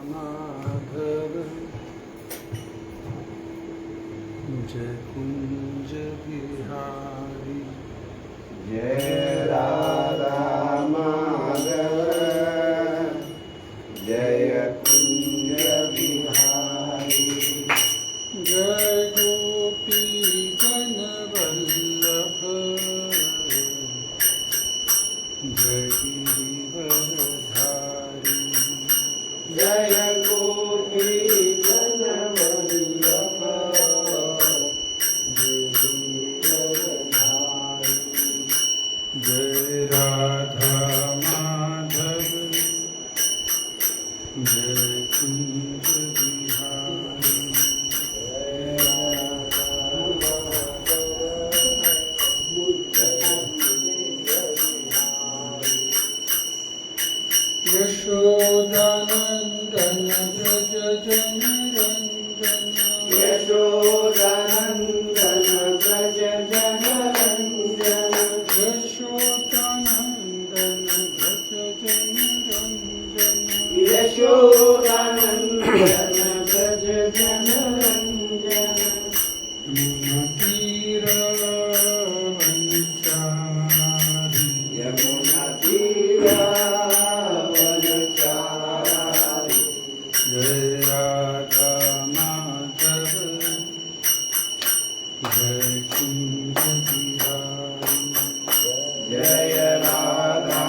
माधव जय कुंज बिहारी जय राधा माधव जय कुंज बिहारी जय गोपी जन वल्लभ जय गिरिवरधारी जय गोपी जन वल्लभ जय गिरिवरधारी जय राधा माधव जय कुंज बिहारी यशोदानंदन व्रज जनरंजन यशोदानंदन व्रज जनरंजन यशोदानंदन व्रज जनरंजन यशोदानंदन व्रज जनरंजन यमुना तीर यमुना तीर जय राधा माधव जय कुंज बिहारी जय राधा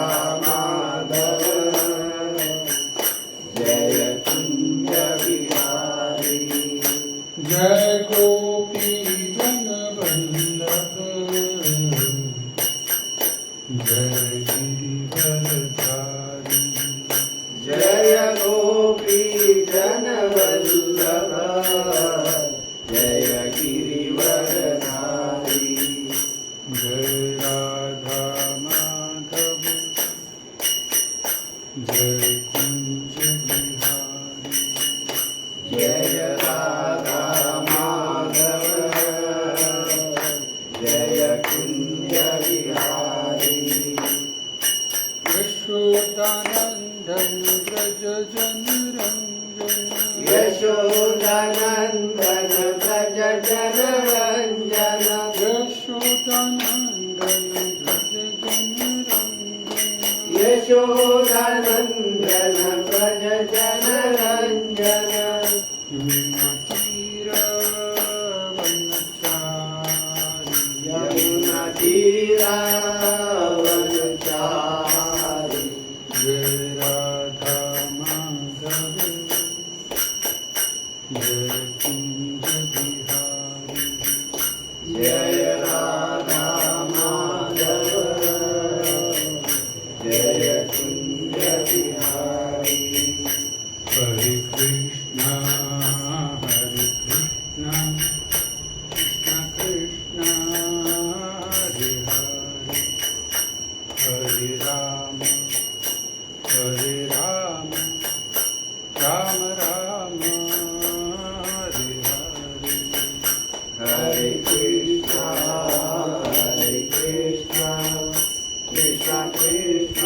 माधव जय कुंज बिहारी जय गोपी जन वल्लभ जय गिरिवरधारी जय गोपी जन वल्लभ जय गिरिवरधारी जय राधा माधव जय कुंज बिहारी जय राधा माधव जय कुंज बिहारी यशोदानंदन व्रज जनरंजन यशोदानंदन व्रज जनरंजन यशोदानंदन व्रज जनरंजन यशोदानंदन व्रज जनरंजन यमुना तीर वनचारी यमुना तीरा वनचारी जय राधा माधव जय कुंज बिहारी जय राधा माधव जय कुंज बिहारी हरे कृष्णा कृष्ण कृष्ण हरे हरे हरे राम राम राम हरे हरे हरे कृष्णा कृष्ण कृष्ण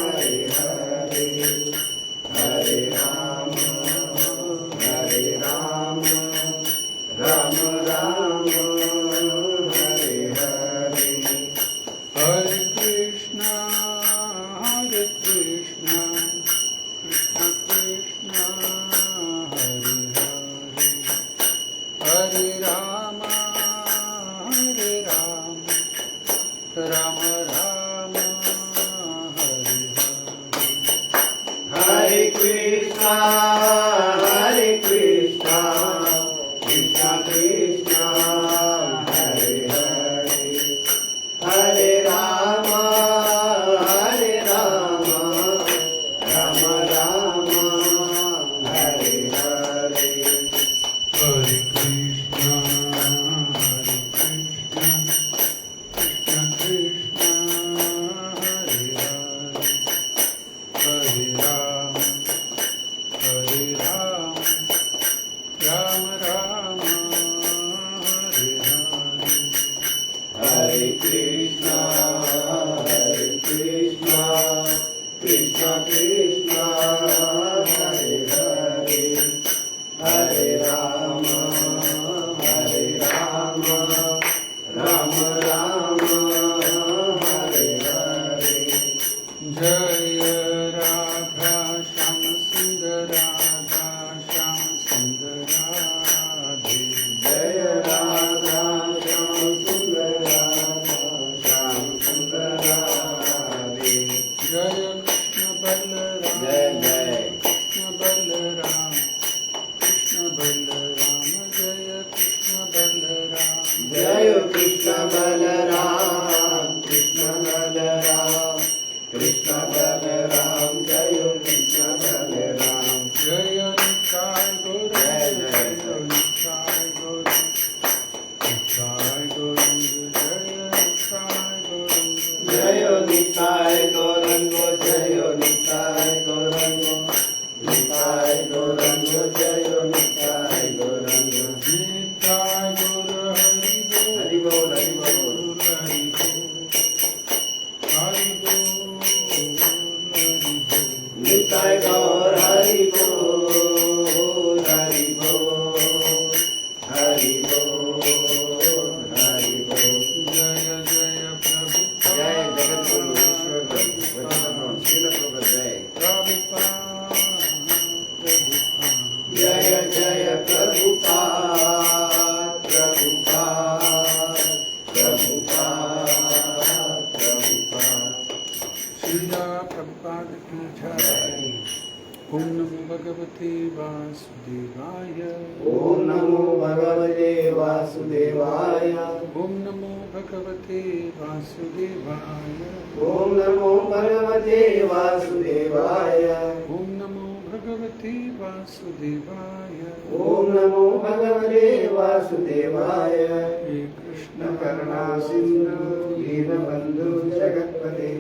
हरे हरे हरे राम राम राम हरे हरे हरे कृष्णा कृष्ण कृष्ण हरे हरे हरे राम राम राम हरे हरे हरे कृष्णा कृष्ण कृष्ण हरे हरे हरे राम राम राम हरे हरे हरे कृष्णा कृष्ण कृष्ण हरे हरे हरे राम ओम नमो भगवते वासुदेवाय ओम नमो भगवते वासुदेवाय ओम नमो भगवते वासुदेवाय ओम नमो भगवते वासुदेवाय ओम नमो भगवते वासुदेवाय ओम नमो भगवते वासुदेवाय हे कृष्ण करुणा सिंधु दीनबंधु जगत्पते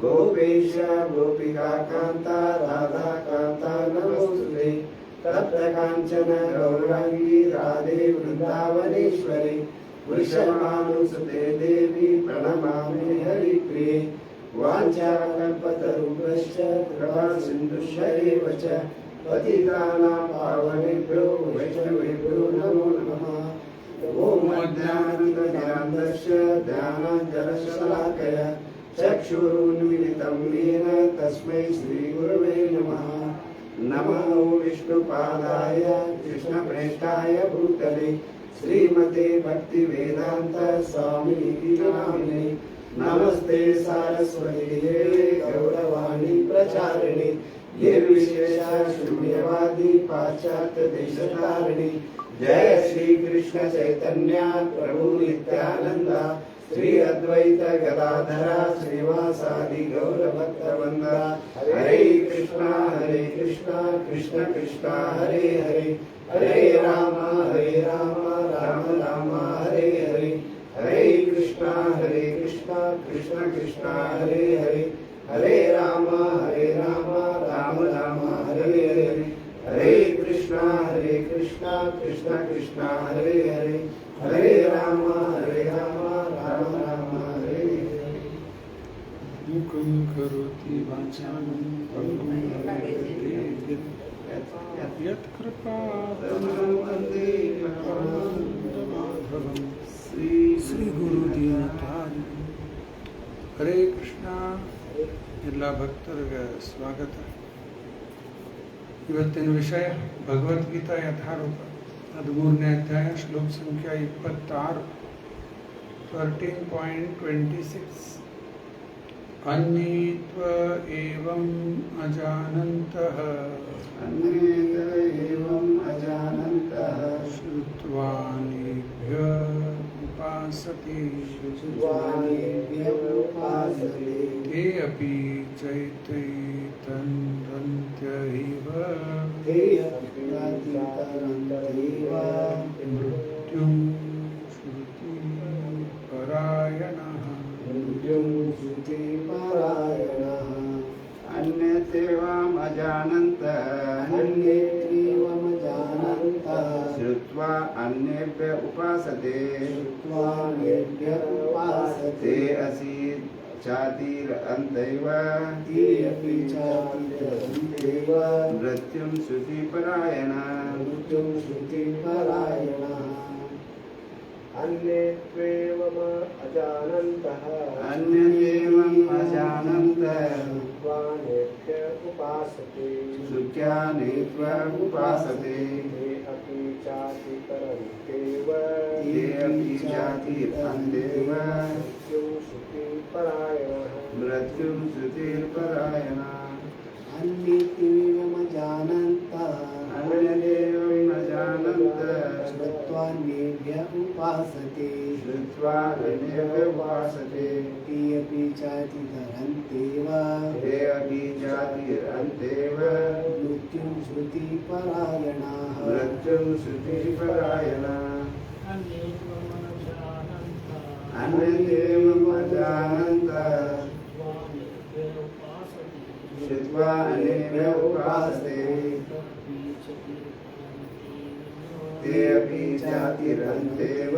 गोपेश गोपिका कांता राधा कांता नमोस्तुते तप्त कांचन गौरांगी राधे वृंदावनेश्वरी वृषभानुसुते देवी प्रणमामि हरिप्रिये वाञ्छाकल्पतरुभ्यश्च कृपा सिन्धुश्च एव च पतितानां पावनेभ्यो वैष्णवेभ्यो नमो नमः ॐ अज्ञानतिमिरान्धस्य ज्ञानाञ्जनशलाकया चक्षुरुन्मिलितं येन तस्मै श्रीगुरवे नमः नमो विष्णुपादाय कृष्णप्रेष्ठाय भूतले श्रीमते भक्तिवेदान्त स्वामिनिधि नामिने नमस्ते सारस्वती देवे गौरवाणी प्रचारिणे निर्विशेष शून्यवादी पाश्चात्य देशधारिणी जय श्री कृष्ण चैतन्य प्रभु नित्यानंद श्री अद्वैत गदाधरा श्रीवासादि गौर भक्तवृंद हरे कृष्णा कृष्ण कृष्णा हरे हरे हरे राम राम राम हरे हरे हरे कृष्णा कृष्ण कृष्णा हरे हरे हरे राम राम राम हरे हरे हरे कृष्णा कृष्ण कृष्णा हरे हरे हरे राम राम राम हरे हरे मुखं करोति वाचालं यत् कृपातमहं वन्दे परमानन्दमाधवं श्री ಗುರುದೀನತಾರಿ. ಹರೇ ಕೃಷ್ಣ. ಎಲ್ಲ ಭಕ್ತರಿಗೆ ಸ್ವಾಗತ. ಇವತ್ತಿನ ವಿಷಯ ಭಗವದ್ಗೀತಾ ಯಥಾರೂಪ 13ನೇ ಅಧ್ಯಾಯ ಶ್ಲೋಕ ಸಂಖ್ಯೆ 26 13.26 अन्येत्व एवं अजानन्तः अन्येत एवं अजानन्तः श्रुत्वा नेभ्य उपासते श्रुत्वानेभ्य उपासते ते अपि चैतन्यन्त्यैव ते अपि तरन्त्यैव मृत्युं श्रुतिपरायणः मृत्युं श्रुतिपरायणः अन्यतेवम् अजानन्तः अन्येत्वेवमजानन्तः श्रुत्वा अन्येभ्य उपासते श्रुत्वान्येभ्य उपासते ते असि चातिरन्तैव ते अपि चातिरन्त्यैव मृत्युं श्रुतिपरायणः मृत्युं श्रुतिपरायणः अन्येत्वेवम् अजानन्तः अन्यदेवम् अजानन्तः श्रुत्वानेभ्य उपासते श्रुत्वानेभ्य उपासते ते अपि चातिरन्त्यैव ते अपि चातिरन्त्यैव मृत्युं श्रुतिपरायणः मृत्युं श्रुतिपरायणः अन्यदेवम् अजानन्तः अन्यदेवम् अजानन्तः श्रुत्वान्येभ्य उपासते श्रुत्वा अन्येभ्य उपासते ते अपि चातिरन्त्यैव ते अपि चातिरन्त्यैव मृत्युं श्रुतिपरायणाः मृत्युं श्रुतिपरायणाः अन्यदेवम् अजानन्तः श्रुत्वा अन्येभ्य उपासते ते अपि चातिरन्त्यैव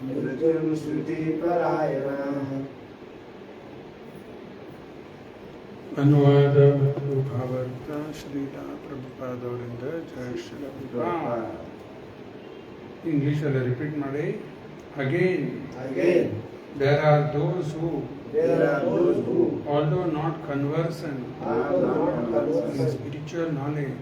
मृत्युं श्रुतिपरायणाः अनुवाद भावार्थ ಶ್ರೀಲಾ ಪ್ರಭುಪಾದವರಿಂದ ಜಯ ಶ್ರೀಲ ಪ್ರಭುಪಾದ. ಇಂಗ್ಲಿಷಲ್ಲಿ ರಿಪೀಟ್ ಮಾಡಿ. Again there are those who although not conversant in spiritual knowledge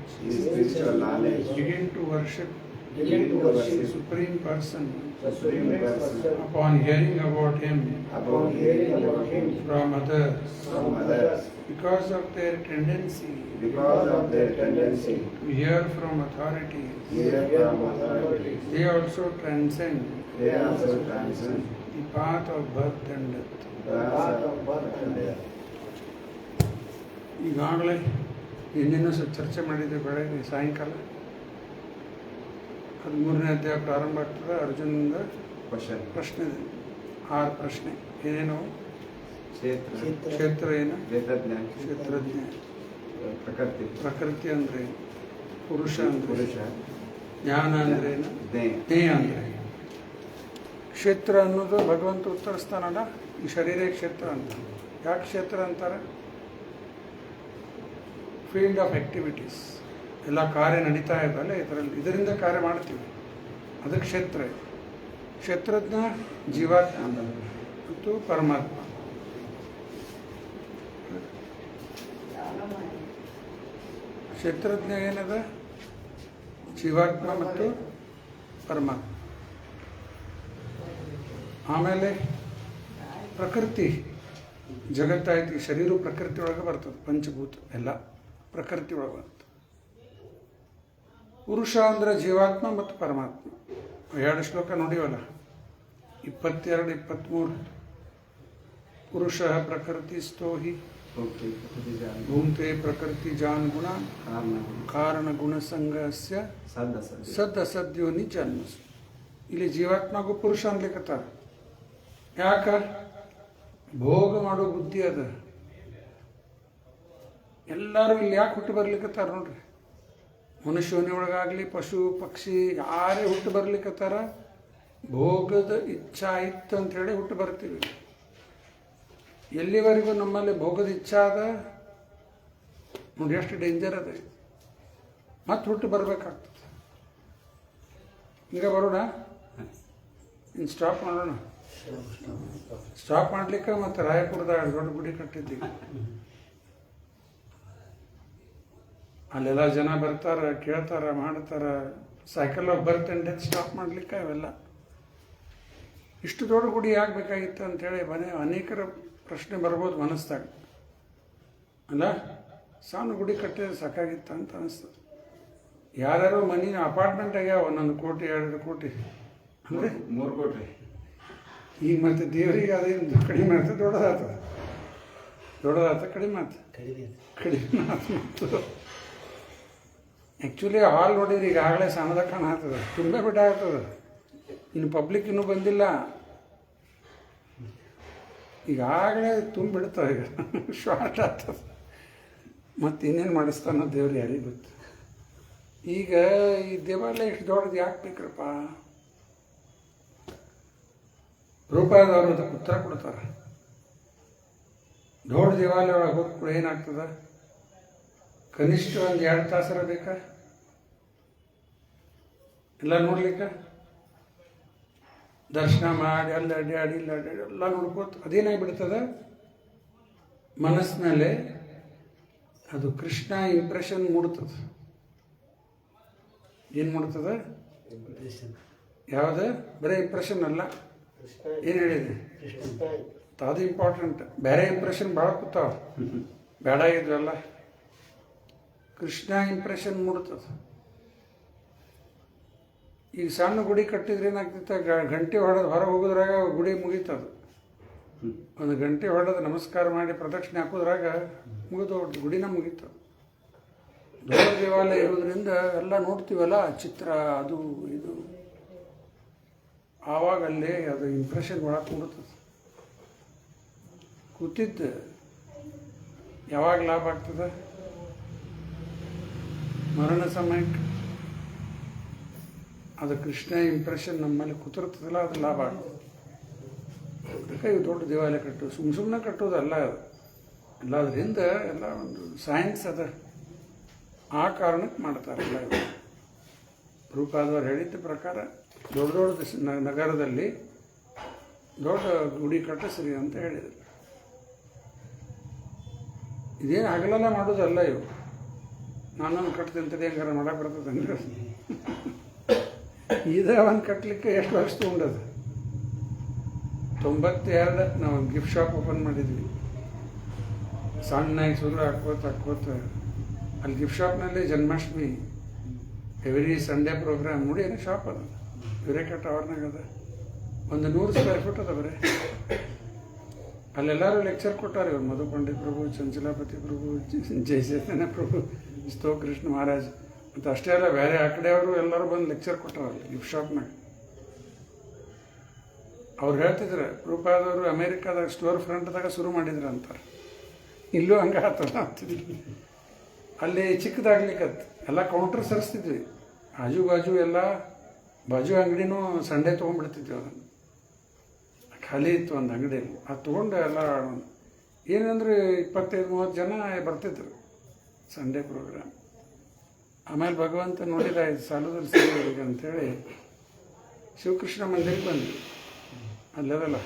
begin to worship begin to worship Supreme Person the Supreme Person upon hearing about Him upon hearing about Him from others from others because of their tendency because of their tendency to hear from authorities. to hear from authorities. They also transcend They also transcend the path of birth and death. the path of birth and death. ಈಗಾಗಲೇ ಇನ್ನೇನು ಚರ್ಚೆ ಮಾಡಿದ್ದೆ ಬೆಳಗ್ಗೆ ಸಾಯಂಕಾಲ 13ನೇ ಅಧ್ಯಾಯ ಪ್ರಾರಂಭ ಆಗ್ತದೆ. ಅರ್ಜುನನಿಂದ Question. ಪ್ರಶ್ನೆ ಇದೆ, 6 ಪ್ರಶ್ನೆ. ಏನೇನು? ಕ್ಷೇತ್ರ, ಕ್ಷೇತ್ರ ಏನು? ವೇದಜ್ಞ, ಕ್ಷೇತ್ರಜ್ಞ. ಪ್ರಕೃತಿ, ಪ್ರಕೃತಿ ಅಂದ್ರೆ ಏನು? ಪುರುಷ ಅಂದ್ರೆ ಪುರುಷ, ಜ್ಞಾನ ಅಂದ್ರೆ ಏನು? ಜ್ಞೇಯ. ಜ್ಞೇಯ ಅಂದ್ರೆ ಏನು? ಕ್ಷೇತ್ರ ಅನ್ನೋದು ಭಗವಂತ ಉತ್ತರಿಸ್ತಾನಲ್ಲ, ಈ ಶರೀರ ಕ್ಷೇತ್ರ ಅಂತ. ಯಾಕೆ ಕ್ಷೇತ್ರ ಅಂತಾರೆ? ಫೀಲ್ಡ್ ಆಫ್ ಆ್ಯಕ್ಟಿವಿಟೀಸ್, ಎಲ್ಲ ಕಾರ್ಯ ನಡೀತಾ ಇದ್ದಲ್ಲ ಇದರಿಂದ ಕಾರ್ಯ ಮಾಡ್ತೀವಿ, ಅದು ಕ್ಷೇತ್ರ. ಕ್ಷೇತ್ರಜ್ಞ ಜೀವಾತ್ಮ ಮತ್ತು ಪರಮಾತ್ಮ. ಕ್ಷೇತ್ರಜ್ಞ ಏನದ? ಜೀವಾತ್ಮ ಮತ್ತು ಪರಮಾತ್ಮ. ಆಮೇಲೆ ಪ್ರಕೃತಿ ಜಗತ್ತಾಯ್ತು, ಈ ಶರೀರ ಪ್ರಕೃತಿ ಒಳಗೆ ಬರ್ತದೆ, ಪಂಚಭೂತ ಎಲ್ಲ ಪ್ರಕೃತಿ ಒಳಗೆ ಬರ್ತದೆ. ಪುರುಷ ಅಂದರೆ ಜೀವಾತ್ಮ ಮತ್ತು ಪರಮಾತ್ಮ. 2 ಶ್ಲೋಕ ನೋಡಿವಲ್ಲ, 22, 23. ಪುರುಷ ಪ್ರಕೃತಿ ಸ್ಥೋಹಿ ಭೂಂತೆ ಪ್ರಕೃತಿ ಜಾನ್ ಗುಣ ಕಾರಣ ಗುಣ ಸಂಘಸ್ಯ ಸದ್ ಅಸದ್ಯೋನಿ ಜನ್ಮಸು. ಇಲ್ಲಿ ಜೀವಾತ್ಮಗೂ ಪುರುಷ ಅನ್ಲಿಕ್ಕತ್ತಾರ. ಯಾಕ? ಭೋಗ ಮಾಡೋ ಬುದ್ಧಿ ಅದ. ಎಲ್ಲರೂ ಇಲ್ಲಿ ಯಾಕೆ ಹುಟ್ಟು ಬರ್ಲಿಕ್ಕತ್ತಾರ ನೋಡ್ರಿ. ಮನುಷ್ಯನಿ ಒಳಗಾಗಲಿ ಪಶು ಪಕ್ಷಿ ಯಾರೇ ಹುಟ್ಟು ಬರ್ಲಿಕ್ಕತ್ತಾರ, ಭೋಗದ ಇಚ್ಛಾ ಇತ್ತು ಅಂಥೇಳಿ ಹುಟ್ಟು ಬರ್ತೀವಿ. ಎಲ್ಲಿವರೆಗೂ ನಮ್ಮಲ್ಲಿ ಭೋಗದ ಇಚ್ಛಾ ಅದ ನೋಡಿ, ಎಷ್ಟು ಡೇಂಜರ್ ಅದ. ಮತ್ತೆ ಹುಟ್ಟು ಬರಬೇಕಾಗ್ತದೆ. ಹಿಂಗೆ ಬರೋಣ, ಇನ್ನು ಸ್ಟಾಪ್ ಮಾಡೋಣ. ಸ್ಟಾಪ್ ಮಾಡ್ಲಿಕ್ಕೆ ಮತ್ತು ರಾಯಪುರದಾಗ ದೊಡ್ಡ ಗುಡಿ ಕಟ್ಟಿದ್ದೀವಿ. ಅಲ್ಲೆಲ್ಲ ಜನ ಬರ್ತಾರೆ, ಕೇಳ್ತಾರೆ, ಮಾಡ್ತಾರೆ. Cycle of birth and death stop ಮಾಡ್ಲಿಕ್ಕೆ ಅವೆಲ್ಲ. ಇಷ್ಟು ದೊಡ್ಡ ಗುಡಿ ಆಗಬೇಕಾಗಿತ್ತು ಅಂಥೇಳಿ ಅನೇಕರ ಪ್ರಶ್ನೆ ಬರ್ಬೋದು ಮನಸ್ಸಾಗ. ಅಲ್ಲ, ಸಣ್ಣ ಗುಡಿ ಕಟ್ಟಿದ್ರೆ ಸಾಕಾಗಿತ್ತ ಅಂತ ಅನಿಸ್ತದೆ. ಯಾರ್ಯಾರೋ ಮನೆ ಅಪಾರ್ಟ್ಮೆಂಟ್ ಆಗ್ಯಾವ 1 ಕೋಟಿ 2 ಕೋಟಿ ಅಂದರೆ 3 ಕೋಟಿ. ಈಗ ಮತ್ತೆ ದೇವರಿಗೆ ಅದೇನು ಕಡಿಮೆ ಆಗ್ತದೆ, ದೊಡ್ಡದಾಗ್ತದೆ. ಕಡಿಮೆ ಆಗ್ತದೆ, ಕಡಿಮೆ ಆಗ್ತದೆ. ಆ್ಯಕ್ಚುಲಿ ಹಾಲ್ ನೋಡಿದ್ರೆ ಈಗಾಗಲೇ ಸಣ್ಣದಾಗ ಕಾಣಾಗ್ತದೆ, ತುಂಬ ಬಿಟ್ಟ ಆಗ್ತದೆ. ಇನ್ನು ಪಬ್ಲಿಕ್ ಇನ್ನೂ ಬಂದಿಲ್ಲ, ಈಗಾಗಲೇ ತುಂಬಿಡ್ತದೆ. ಈಗ ಶಾರ್ಟ್ ಆಗ್ತದೆ. ಮತ್ತು ಇನ್ನೇನು ಮಾಡಿಸ್ತಾನೋ ದೇವ್ರು ಯಾರಿಗೆ ಗೊತ್ತು. ಈಗ ಈ ದೇವಾಲಯ ಇಷ್ಟು ದೊಡ್ಡದು ಯಾಕೆ ಬೇಕ್ರಪ್ಪ? ರೂಪಾಯದವರು ಅದಕ್ಕೆ ಉತ್ತರ ಕೊಡ್ತಾರೆ. ದೊಡ್ಡ ದೇವಾಲಯ ಒಳಗೆ ಹೋಗಿ ಕೂಡ ಏನಾಗ್ತದೆ? ಕನಿಷ್ಠ 1-2 ತಾಸರ ಬೇಕಾ ಎಲ್ಲ ನೋಡ್ಲಿಕ್ಕೆ? ದರ್ಶನ ಮಾಡಿ ಅಲ್ಲಿ ಅಡ್ಡಾಡಿ ಎಲ್ಲ ನೋಡ್ಕೋತ ಅದೇನಾಗಿಬಿಡ್ತದೆ ಮನಸ್ಸಿನಲ್ಲಿ, ಅದು ಕೃಷ್ಣ ಇಂಪ್ರೆಷನ್ ಮೂಡ್ತದೆ. ಏನು ಮಾಡ್ತದೆ? ಯಾವುದು? ಬರೀ ಇಂಪ್ರೆಷನ್ ಅಲ್ಲ, ಏನು ಹೇಳಿದೆ ಅದು ಇಂಪಾರ್ಟೆಂಟ್. ಬೇರೆ ಇಂಪ್ರೆಷನ್ ಭಾಳ ಕೂತಾವ, ಬೇಡ ಇದ್ವಲ್ಲ. ಕೃಷ್ಣ ಇಂಪ್ರೆಷನ್ ಮೂಡ್ತದೆ. ಈಗ ಸಣ್ಣ ಗುಡಿ ಕಟ್ಟಿದ್ರೆ ಏನಾಗ್ತಿತ್ತು? ಗಂಟೆ ಹೊಡೆದು ಹೊರಗೆ ಹೋಗೋದ್ರಾಗ ಗುಡಿ ಮುಗೀತದು. 1 ಗಂಟೆ ಹೊಡೆದು ನಮಸ್ಕಾರ ಮಾಡಿ ಪ್ರದಕ್ಷಿಣೆ ಹಾಕೋದ್ರಾಗ ಮುಗಿದು ಗುಡಿನ ಮುಗೀತು. ದೊಡ್ಡ ದೇವಾಲಯ ಇರೋದ್ರಿಂದ ಎಲ್ಲ ನೋಡ್ತೀವಲ್ಲ, ಚಿತ್ರ ಅದು ಇದು, ಆವಾಗ ಅಲ್ಲೇ ಅದು ಇಂಪ್ರೆಷನ್ ಒಳಗೆ ಕೂಡುತ್ತದೆ. ಕೂತಿದ್ದು ಯಾವಾಗ ಲಾಭ ಆಗ್ತದೆ? ಮರಣ ಸಮಯಕ್ಕೆ. ಅದು ಕೃಷ್ಣ ಇಂಪ್ರೆಷನ್ ನಮ್ಮಲ್ಲಿ ಕೂತಿರ್ತದಲ್ಲ, ಅದು ಲಾಭ ಆಗ್ತದೆ. ಅದಕ್ಕೆ ಇವು ದೊಡ್ಡ ದೇವಾಲಯ ಕಟ್ಟೋದು ಸುಮ್ಮನೆ ಕಟ್ಟೋದಲ್ಲ. ಅದು ಎಲ್ಲದರಿಂದ ಎಲ್ಲ ಒಂದು ಸೈನ್ಸ್ ಅದ, ಆ ಕಾರಣಕ್ಕೆ ಮಾಡ್ತಾರೆ ಎಲ್ಲ. ರೂಪಾದವ್ರು ಹೇಳಿದ್ದ ಪ್ರಕಾರ ದೊಡ್ಡ ದೊಡ್ಡ ನಗರದಲ್ಲಿ ದೊಡ್ಡ ಗುಡಿ ಕಟ್ಟಿಸ್ರಿ ಅಂತ ಹೇಳಿದರು. ಇದೇನು ಹಗಲೆಲ್ಲ ಮಾಡೋದಲ್ಲ ಇವು. ನಾನೊಂದು ಕಟ್ತೀನಿ ಅಂತೇಳಿ ಹೆಂಗಾರ ಮಾಡಕ್ಕೆ ಬರ್ತದೆ ಅಂದ್ರೆ ಇದೇ ಒಂದು ಕಟ್ಟಲಿಕ್ಕೆ ಎಷ್ಟು ವರ್ಷ ತೊಗೊಂಡದು? 92 ನಾವು ಗಿಫ್ಟ್ ಶಾಪ್ ಓಪನ್ ಮಾಡಿದ್ವಿ. ಸಣ್ಣಾಗಿ ಶುರು ಹಾಕ್ಕೋತ ಅಲ್ಲಿ ಗಿಫ್ಟ್ ಶಾಪ್ನಲ್ಲಿ ಜನ್ಮಾಷ್ಟಮಿ ಎವ್ರಿ ಸಂಡೇ ಪ್ರೋಗ್ರಾಮ್ ನೋಡಿ. ಏನೋ ಶಾಪ್ ಅದು ವಿರೇಕ ಟವರ್ನಾಗ ಅದ. ಒಂದು 100 ಸ್ಕ್ವೇರ್ ಫೀಟ್ ಅದ ಬರೀ. ಅಲ್ಲೆಲ್ಲರೂ ಲೆಕ್ಚರ್ ಕೊಟ್ಟಾರೆ ಇವ್ರು. ಮಧು ಪಂಡಿತ್ ಪ್ರಭು, ಚಂಚಲಾಪತಿ ಪ್ರಭು, ಜಯಚೇತನ ಪ್ರಭು, ಸ್ತೋ ಕೃಷ್ಣ ಮಹಾರಾಜ್ ಮತ್ತು ಅಷ್ಟೇ ಅಲ್ಲ, ಬೇರೆ ಆ ಕಡೆಯವರು ಎಲ್ಲರೂ ಬಂದು ಲೆಕ್ಚರ್ ಕೊಟ್ಟಾರಲ್ಲ ಗಿಫ್ಟ್ ಶಾಪ್ನಾಗ. ಅವ್ರು ಹೇಳ್ತಿದ್ರು ರೂಪಾದವರು ಅಮೇರಿಕಾದಾಗ ಸ್ಟೋರ್ ಫ್ರಂಟ್ದಾಗ ಶುರು ಮಾಡಿದ್ರು ಅಂತಾರೆ. ಇಲ್ಲೂ ಹಂಗೆ ಆತಲ್ಲ ಅಂತಿದ್ವಿ. ಅಲ್ಲಿ ಚಿಕ್ಕದಾಗ್ಲಿಕ್ಕತ್ತು ಎಲ್ಲ ಕೌಂಟ್ರ್ ಸರಿಸ್ತಿದ್ವಿ. ಆಜು ಬಾಜು ಎಲ್ಲ ಬಾಜು ಅಂಗಡಿನೂ ಸಂಡೇ ತೊಗೊಂಡ್ಬಿಡ್ತಿದ್ವಿ. ಅದನ್ನು ಖಾಲಿ ಇತ್ತು ಒಂದು ಅಂಗಡಿಯಲ್ಲಿ. ಅದು ತೊಗೊಂಡು ಎಲ್ಲ ಏನಂದ್ರೆ 25-30 ಜನ ಬರ್ತಿದ್ರು ಸಂಡೇ ಪ್ರೋಗ್ರಾಮ್. ಆಮೇಲೆ ಭಗವಂತ ನೋಡಿದ ಇದು ಸಾಲದಲ್ಲಿ ಸಿಗೋರಿಗೆ ಅಂಥೇಳಿ ಶಿವಕೃಷ್ಣ ಮಂದಿರಕ್ಕೆ ಬಂದ್ವಿ. ಅಲ್ಲದಲ್ಲ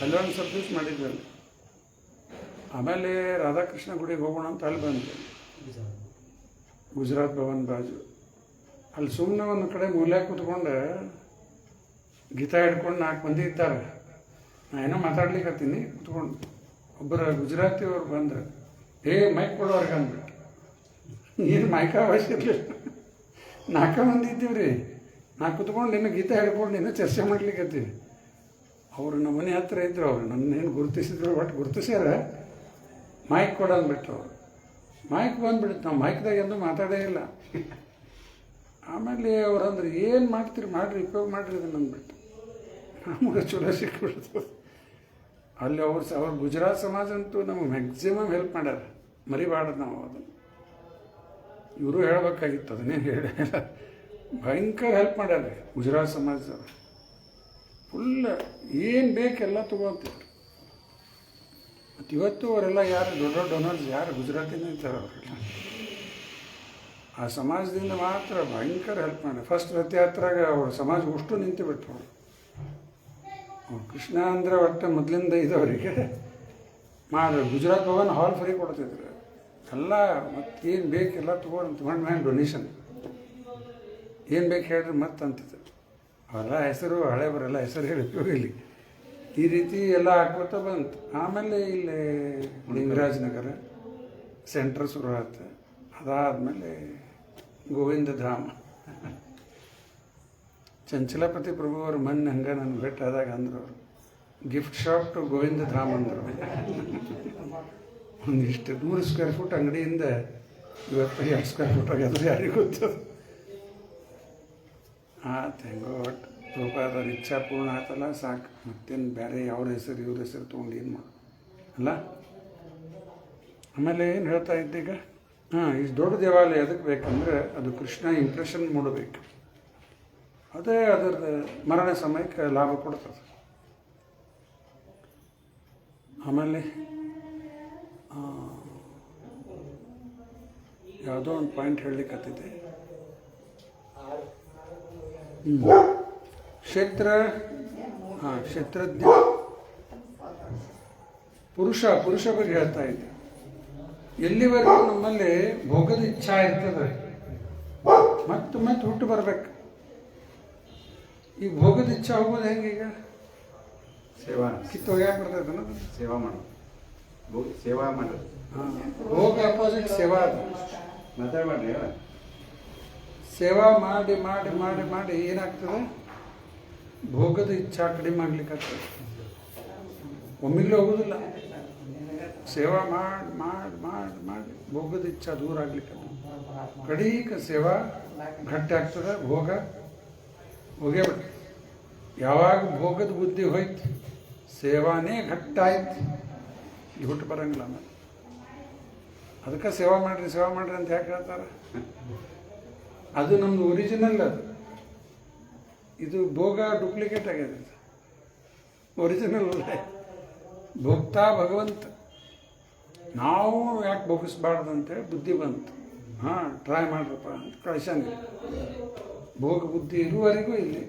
ಅಲ್ಲೊಂದು ಸ್ವಲ್ಪ ದಿವ್ಸ ಮಾಡಿದ್ವಿ ಅಲ್ಲಿ. ಆಮೇಲೆ ರಾಧಾಕೃಷ್ಣ ಗುಡಿಗೆ ಹೋಗೋಣ ಅಂತ ಅಲ್ಲಿ ಬಂದ್ವಿ. ಗುಜರಾತ್ ಭವನ್ ಬಾಜು ಅಲ್ಲಿ ಸುಮ್ಮನೆ ಒಂದು ಕಡೆ ಮೂಲ್ಯಾಗ ಕೂತ್ಕೊಂಡು ಗೀತಾ ಹಿಡ್ಕೊಂಡು 4 ಮಂದಿ ಇದ್ದಾರೆ. ನಾ ಏನೋ ಮಾತಾಡ್ಲಿಕ್ಕತ್ತೀನಿ ಕೂತ್ಕೊಂಡು. ಒಬ್ಬರು ಗುಜರಾತಿಯವ್ರು ಬಂದ್ರೆ ಮೈಕ್ ಕೊಡೋರ್ಗೆ ಅಂದ್ಬಿಟ್ಟು. ನೀನು ಮೈಕ ಅವಶ್ಯ ಇರಲಿಲ್ಲ. 4 ಮಂದಿ ಇದ್ದೀವಿ ರೀ. ನಾ ಕೂತ್ಕೊಂಡು ನಿನ್ನ ಗೀತಾ ಹಿಡ್ಕೊಂಡು ಇನ್ನೂ ಚರ್ಚೆ ಮಾಡ್ಲಿಕ್ಕತ್ತೀವಿ. ಅವರು ನಮ್ಮ ಮನೆ ಹತ್ರ ಇದ್ರು. ಅವರು ನನ್ನೇನು ಗುರುತಿಸಿದ್ರು, ಒಟ್ಟು ಗುರುತಿಸ್ಯಾರ. ಮೈಕ್ ಕೊಡು ಅಂದ್ಬಿಟ್ರು ಅವರು. ಮೈಕ್ ಬಂದ್ಬಿಡುತ್ತೆ. ನಾವು ಮೈಕ್ದಾಗ ಎಂದೂ ಮಾತಾಡೇ ಇಲ್ಲ. ಆಮೇಲೆ ಅವ್ರು ಅಂದ್ರೆ ಏನು ಮಾಡ್ತೀರಿ ಮಾಡಿರಿ, ಉಪಯೋಗ ಮಾಡಿರಿ ಇದನ್ನು ಅಂದ್ಬಿಟ್ಟು. ನಮಗೆ ಚಲೋ ಸಿಕ್ಬಿಡ್ತದೆ ಅಲ್ಲಿ. ಅವ್ರು ಗುಜರಾತ್ ಸಮಾಜ ಅಂತೂ ನಮಗೆ ಮ್ಯಾಕ್ಸಿಮಮ್ ಹೆಲ್ಪ್ ಮಾಡ್ಯಾರ. ಮರಿಬಾರ್ದು ನಾವು ಅದನ್ನು. ಇವರು ಹೇಳಬೇಕಾಗಿತ್ತು, ಅದನ್ನೇ ಹೇಳಿಲ್ಲ. ಭಯಂಕರ ಹೆಲ್ಪ್ ಮಾಡ್ಯಾರ ಗುಜರಾತ್ ಸಮಾಜದವ್ರು. ಫುಲ್ ಏನು ಬೇಕೆಲ್ಲ ತೊಗೊಳ್ತಿದ್ರು. ಮತ್ತು ಇವತ್ತು ಅವರೆಲ್ಲ ಯಾರು ದೊಡ್ಡ ದೊಡ್ಡ ಡೊನರ್ಸ್ ಯಾರು ಗುಜರಾತಿನ ಇದ್ದಾರೆ. ಅವರೆಲ್ಲ ಆ ಸಮಾಜದಿಂದ ಮಾತ್ರ ಭಯಂಕರ ಹೆಲ್ಪ್ ಮಾಡಿ. ಫಸ್ಟ್ ರಥಯಾತ್ರಾಗ ಅವ್ರ ಸಮಾಜ ಅಷ್ಟು ನಿಂತು ಬಿಟ್ರು. ಅವ್ರು ಕೃಷ್ಣ ಅಂದರೆ ಒಟ್ಟು ಮೊದಲಿಂದ ಇದ್ದವರಿಗೆ ಮಾಡಿ ಗುಜರಾತ್ ಭವನ್ ಹಾಲ್ ಫ್ರೀ ಕೊಡ್ತಿದ್ರು ಎಲ್ಲ. ಮತ್ತೇನು ಬೇಕೆಲ್ಲ ತೊಗೊಂಡು ಮ್ಯಾನ್ ಡೊನೇಷನ್ ಏನು ಬೇಕು ಹೇಳ್ರಿ ಮತ್ತೆ ಅಂತಿದ್ರು. ಅವೆಲ್ಲ ಹೆಸರು ಹಳೆಬರೆಲ್ಲ ಹೆಸರು ಹೇಳಿ ಇಲ್ಲಿ ಈ ರೀತಿ ಎಲ್ಲ ಹಾಕ್ಕೊತ ಬಂತು. ಆಮೇಲೆ ಇಲ್ಲಿ ಲಿಂಗರಾಜನಗರ ಸೆಂಟ್ರ್ ಶುರು ಆಯ್ತು. ಅದಾದಮೇಲೆ ಗೋವಿಂದ ಧಾಮ. ಚಂಚಲಾಪತಿ ಪ್ರಭುವರು ಮೊನ್ನೆ ಹಂಗೆ ನನ್ನ ಭೇಟಿ ಆದಾಗ ಅಂದರು ಅವರು, ಗಿಫ್ಟ್ ಶಾಪ್ ಟು ಗೋವಿಂದ ಧಾಮ ಅಂದರು. ಒಂದಿಷ್ಟು 100 ಸ್ಕ್ವೇರ್ ಫೀಟ್ ಅಂಗಡಿಯಿಂದ 22 ಸ್ಕ್ವೇರ್ ಫೀಟ್ ಆಗ್ಯಾದ್ರೆ ಯಾರಿಗೂ ಗೊತ್ತದು. ಆಯ್ತು ಹೆಂಗೋ ಒಟ್ಟು ರೂಪಾಯಿದವ್ರ ಇಚ್ಛಾ ಪೂರ್ಣ ಆಯ್ತಲ್ಲ ಸಾಕು. ಮತ್ತೇನು ಬೇರೆ ಅವ್ರ ಹೆಸರು ಇವ್ರ ಹೆಸರು ತೊಗೊಂಡು ಏನು ಮಾಡು ಅಲ್ಲ. ಆಮೇಲೆ ಏನು ಹೇಳ್ತಾ ಇದ್ದೀಗ, ಇಷ್ಟು ದೊಡ್ಡ ದೇವಾಲಯ ಅದಕ್ಕೆ ಬೇಕಂದ್ರೆ ಅದು ಕೃಷ್ಣ ಇಂಪ್ರೆಷನ್ ಮೂಡಬೇಕು. ಅದೇ ಅದರ ಮರಣ ಸಮಯಕ್ಕೆ ಲಾಭ ಕೊಡ್ತದೆ. ಆಮೇಲೆ ಯಾವುದೋ ಒಂದು ಪಾಯಿಂಟ್ ಹೇಳಲಿಕ್ಕತ್ತಿದೆ. ಕ್ಷೇತ್ರಜ್ಞ ಪುರುಷ ಬಗ್ಗೆ ಹೇಳ್ತಾ ಇದ್ದೆ. ಎಲ್ಲಿವರೆಗೂ ನಮ್ಮಲ್ಲಿ ಭೋಗದ ಇಚ್ಛಾ ಇರ್ತದೆ ಮತ್ತೆ ಹುಟ್ಟು ಬರ್ಬೇಕು. ಈಗ ಭೋಗದ ಇಚ್ಛಾ ಹೋಗೋದು ಹೆಂಗೀಗ? ಸೇವಾ ಕಿತ್ತೋಗ್ಯಾಕ ಬರ್ತೈತೆ ಅನ್ನೋದು. ಸೇವಾ ಮಾಡೋದು ಭೋಗ ಅಪೋಸಿಟ್ ಸೇವಾ. ಅದು ಮಾತಾಡ್ಬೇಡ್ರಿ. ಸೇವಾ ಮಾಡಿ ಮಾಡಿ ಮಾಡಿ ಮಾಡಿ ಏನಾಗ್ತದೆ, ಭೋಗದ ಇಚ್ಛಾ ಕಡಿಮೆ ಆಗ್ಲಿಕ್ಕಾಗ್ತದೆ. ಒಮ್ಮಿಗ್ಲೇ ಹೋಗೋದಿಲ್ಲ. ಸೇವಾ ಮಾಡಿ ಮಾಡಿ ಮಾಡಿ ಮಾಡಿ ಭೋಗದ ಇಚ್ಛಾ ದೂರ ಆಗ್ಲಿಕ್ಕೆ ಕಡೀಕ ಸೇವಾ ಗಟ್ಟಿ ಆಗ್ತದೆ. ಭೋಗ ಹೋಗೇ ಬಿಟ್ಟು ಯಾವಾಗ ಭೋಗದ ಬುದ್ಧಿ ಹೋಯ್ತು, ಸೇವಾನೇ ಗಟ್ಟಾಯ್ತು, ಈ ಹುಟ್ಟು ಬರಂಗಿಲ್ಲ. ಆಮೇಲೆ ಅದಕ್ಕೆ ಸೇವಾ ಮಾಡಿರಿ ಅಂತ ಯಾಕೆ ಹೇಳ್ತಾರೆ? ಅದು ನಮ್ಮದು ಒರಿಜಿನಲ್. ಅದು ಇದು ಭೋಗ ಡೂಪ್ಲಿಕೇಟ್ ಆಗಿದೆ. ಒರಿಜಿನಲ್ ಭೋಕ್ತಾ ಭಗವಂತ. ನಾವು ಯಾಕೆ ಭೋಗಿಸ್ಬಾರ್ದು ಅಂತೇಳಿ ಬುದ್ಧಿ ಬಂತು. ಟ್ರೈ ಮಾಡ್ರಪ್ಪ ಅಂತ ಕಳ್ಸಂಗೆ. ಭೋಗ ಬುದ್ಧಿ ಇರುವವರೆಗೂ ಇಲ್ಲಿ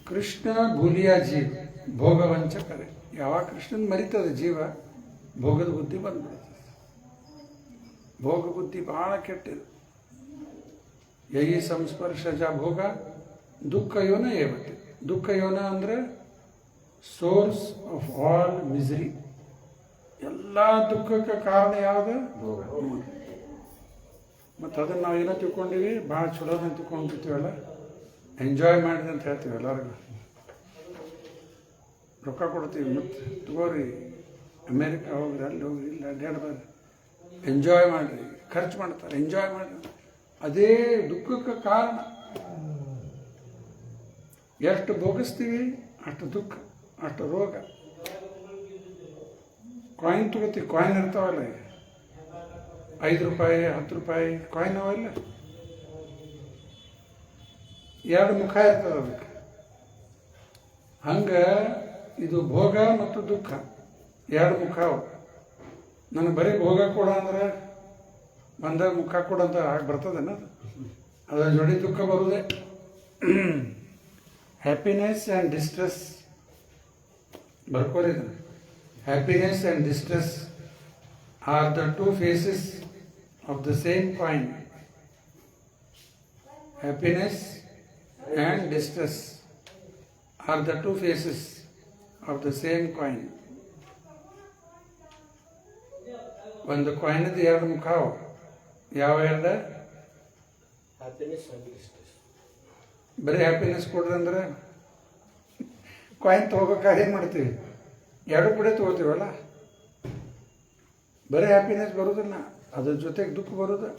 ಕೃಷ್ಣ ಭೂಲಿಯಾ ಜೀವ ಭೋಗವಂಚಕರೆ. ಯಾವಾಗ ಕೃಷ್ಣನ್ ಮರಿತದೆ ಜೀವ, ಭೋಗದ ಬುದ್ಧಿ ಬಂದ್ಬಿಡ್ತದೆ. ಭೋಗ ಬುದ್ಧಿ ಭಾಳ ಕೆಟ್ಟಿದೆ. ಯಹಿ ಸಂಸ್ಪರ್ಶಜ ಭೋಗ ದುಃಖ ಯೋನ ಏವತಿ. ದುಃಖ ಯೋನ ಅಂದರೆ ಸೋರ್ಸ್ ಆಫ್ ಆಲ್ ಮಿಸರಿ. ಎಲ್ಲ ದುಃಖಕ್ಕೆ ಕಾರಣ ಯಾವುದು? ಭೋಗ. ಮತ್ತು ಅದನ್ನು ನಾವು ಏನೋ ತಿಳ್ಕೊಂಡಿವಿ, ಭಾಳ ಚಲೋ ಅಂತ ತಿಳ್ಕೊಂಡಿರ್ತೀವಲ್ಲ, ಎಂಜಾಯ್ ಮಾಡಿದೆ ಅಂತ ಹೇಳ್ತೀವಿ ಎಲ್ಲರಿಗೂ. ರೊಕ್ಕ ಕೊಡ್ತೀವಿ, ಮತ್ತು ತಗೋರಿ ಅಮೇರಿಕಾ ಹೋಗ್ರಿ, ಅಲ್ಲಿ ಹೋಗ್ರಿ, ಇಲ್ಲಿ ಅಡ್ಡಾಡ್ಬಾರ್ದು, ಎಂಜಾಯ್ ಮಾಡಿರಿ, ಖರ್ಚು ಮಾಡ್ತಾರೆ, ಎಂಜಾಯ್ ಮಾಡಿರಿ. ಅದೇ ದುಃಖಕ್ಕೆ ಕಾರಣ. ಎಷ್ಟು ಭೋಗಿಸ್ತೀವಿ ಅಷ್ಟು ದುಃಖ, ಅಷ್ಟು ರೋಗ. ಕಾಯಿನ್ ತಗೋತೀವಿ, ಕಾಯಿನ್ ಇರ್ತಾವಲ್ಲ, 5 ರೂಪಾಯಿ 10 ರೂಪಾಯಿ ಕಾಯಿನ್ ಅವೆಲ್ಲ, 2 ಮುಖ ಇರ್ತದೆ ಅದಕ್ಕೆ. ಹಂಗೆ ಇದು ಭೋಗ ಮತ್ತು ದುಃಖ 2 ಮುಖ ಅವು. ನನಗೆ ಬರೀ ಭೋಗ ಕೊಡ ಅಂದ್ರೆ ಬಂದಾಗ ಮುಖ ಕೊಡಂತ ಆಗಿ ಬರ್ತದೇನ? ಅದರ ಜೋಡಿ ದುಃಖ ಬರುವುದೇ. ಹ್ಯಾಪಿನೆಸ್ ಆ್ಯಂಡ್ ಡಿಸ್ಟ್ರೆಸ್ ಬರ್ಕೋರಿದ್ದಾನೆ. Happiness and distress are the 2 faces of the same coin. Happiness and distress are the 2 faces of the same coin. ಒಂದು ಕಾಯಿನದ 2 ಮುಖ ಅವು. ಯಾವ 2? Happiness and distress. ಬರೀ ಹ್ಯಾಪಿನೆಸ್ ಕೊಡ್ರಿ ಅಂದ್ರೆ ಕಾಯಿನ್ ತೊಗೋಬೇಕಾದ್ರೆ ಏನು ಮಾಡ್ತೀವಿ? 2 ಕೂಡ ತೊಗೋತೀವಲ್ಲ. ಬರೀ ಹ್ಯಾಪಿನೆಸ್ ಬರೋದಿಲ್ಲ, ಅದ್ರ ಜೊತೆಗೆ ದುಃಖ ಬರೋದು.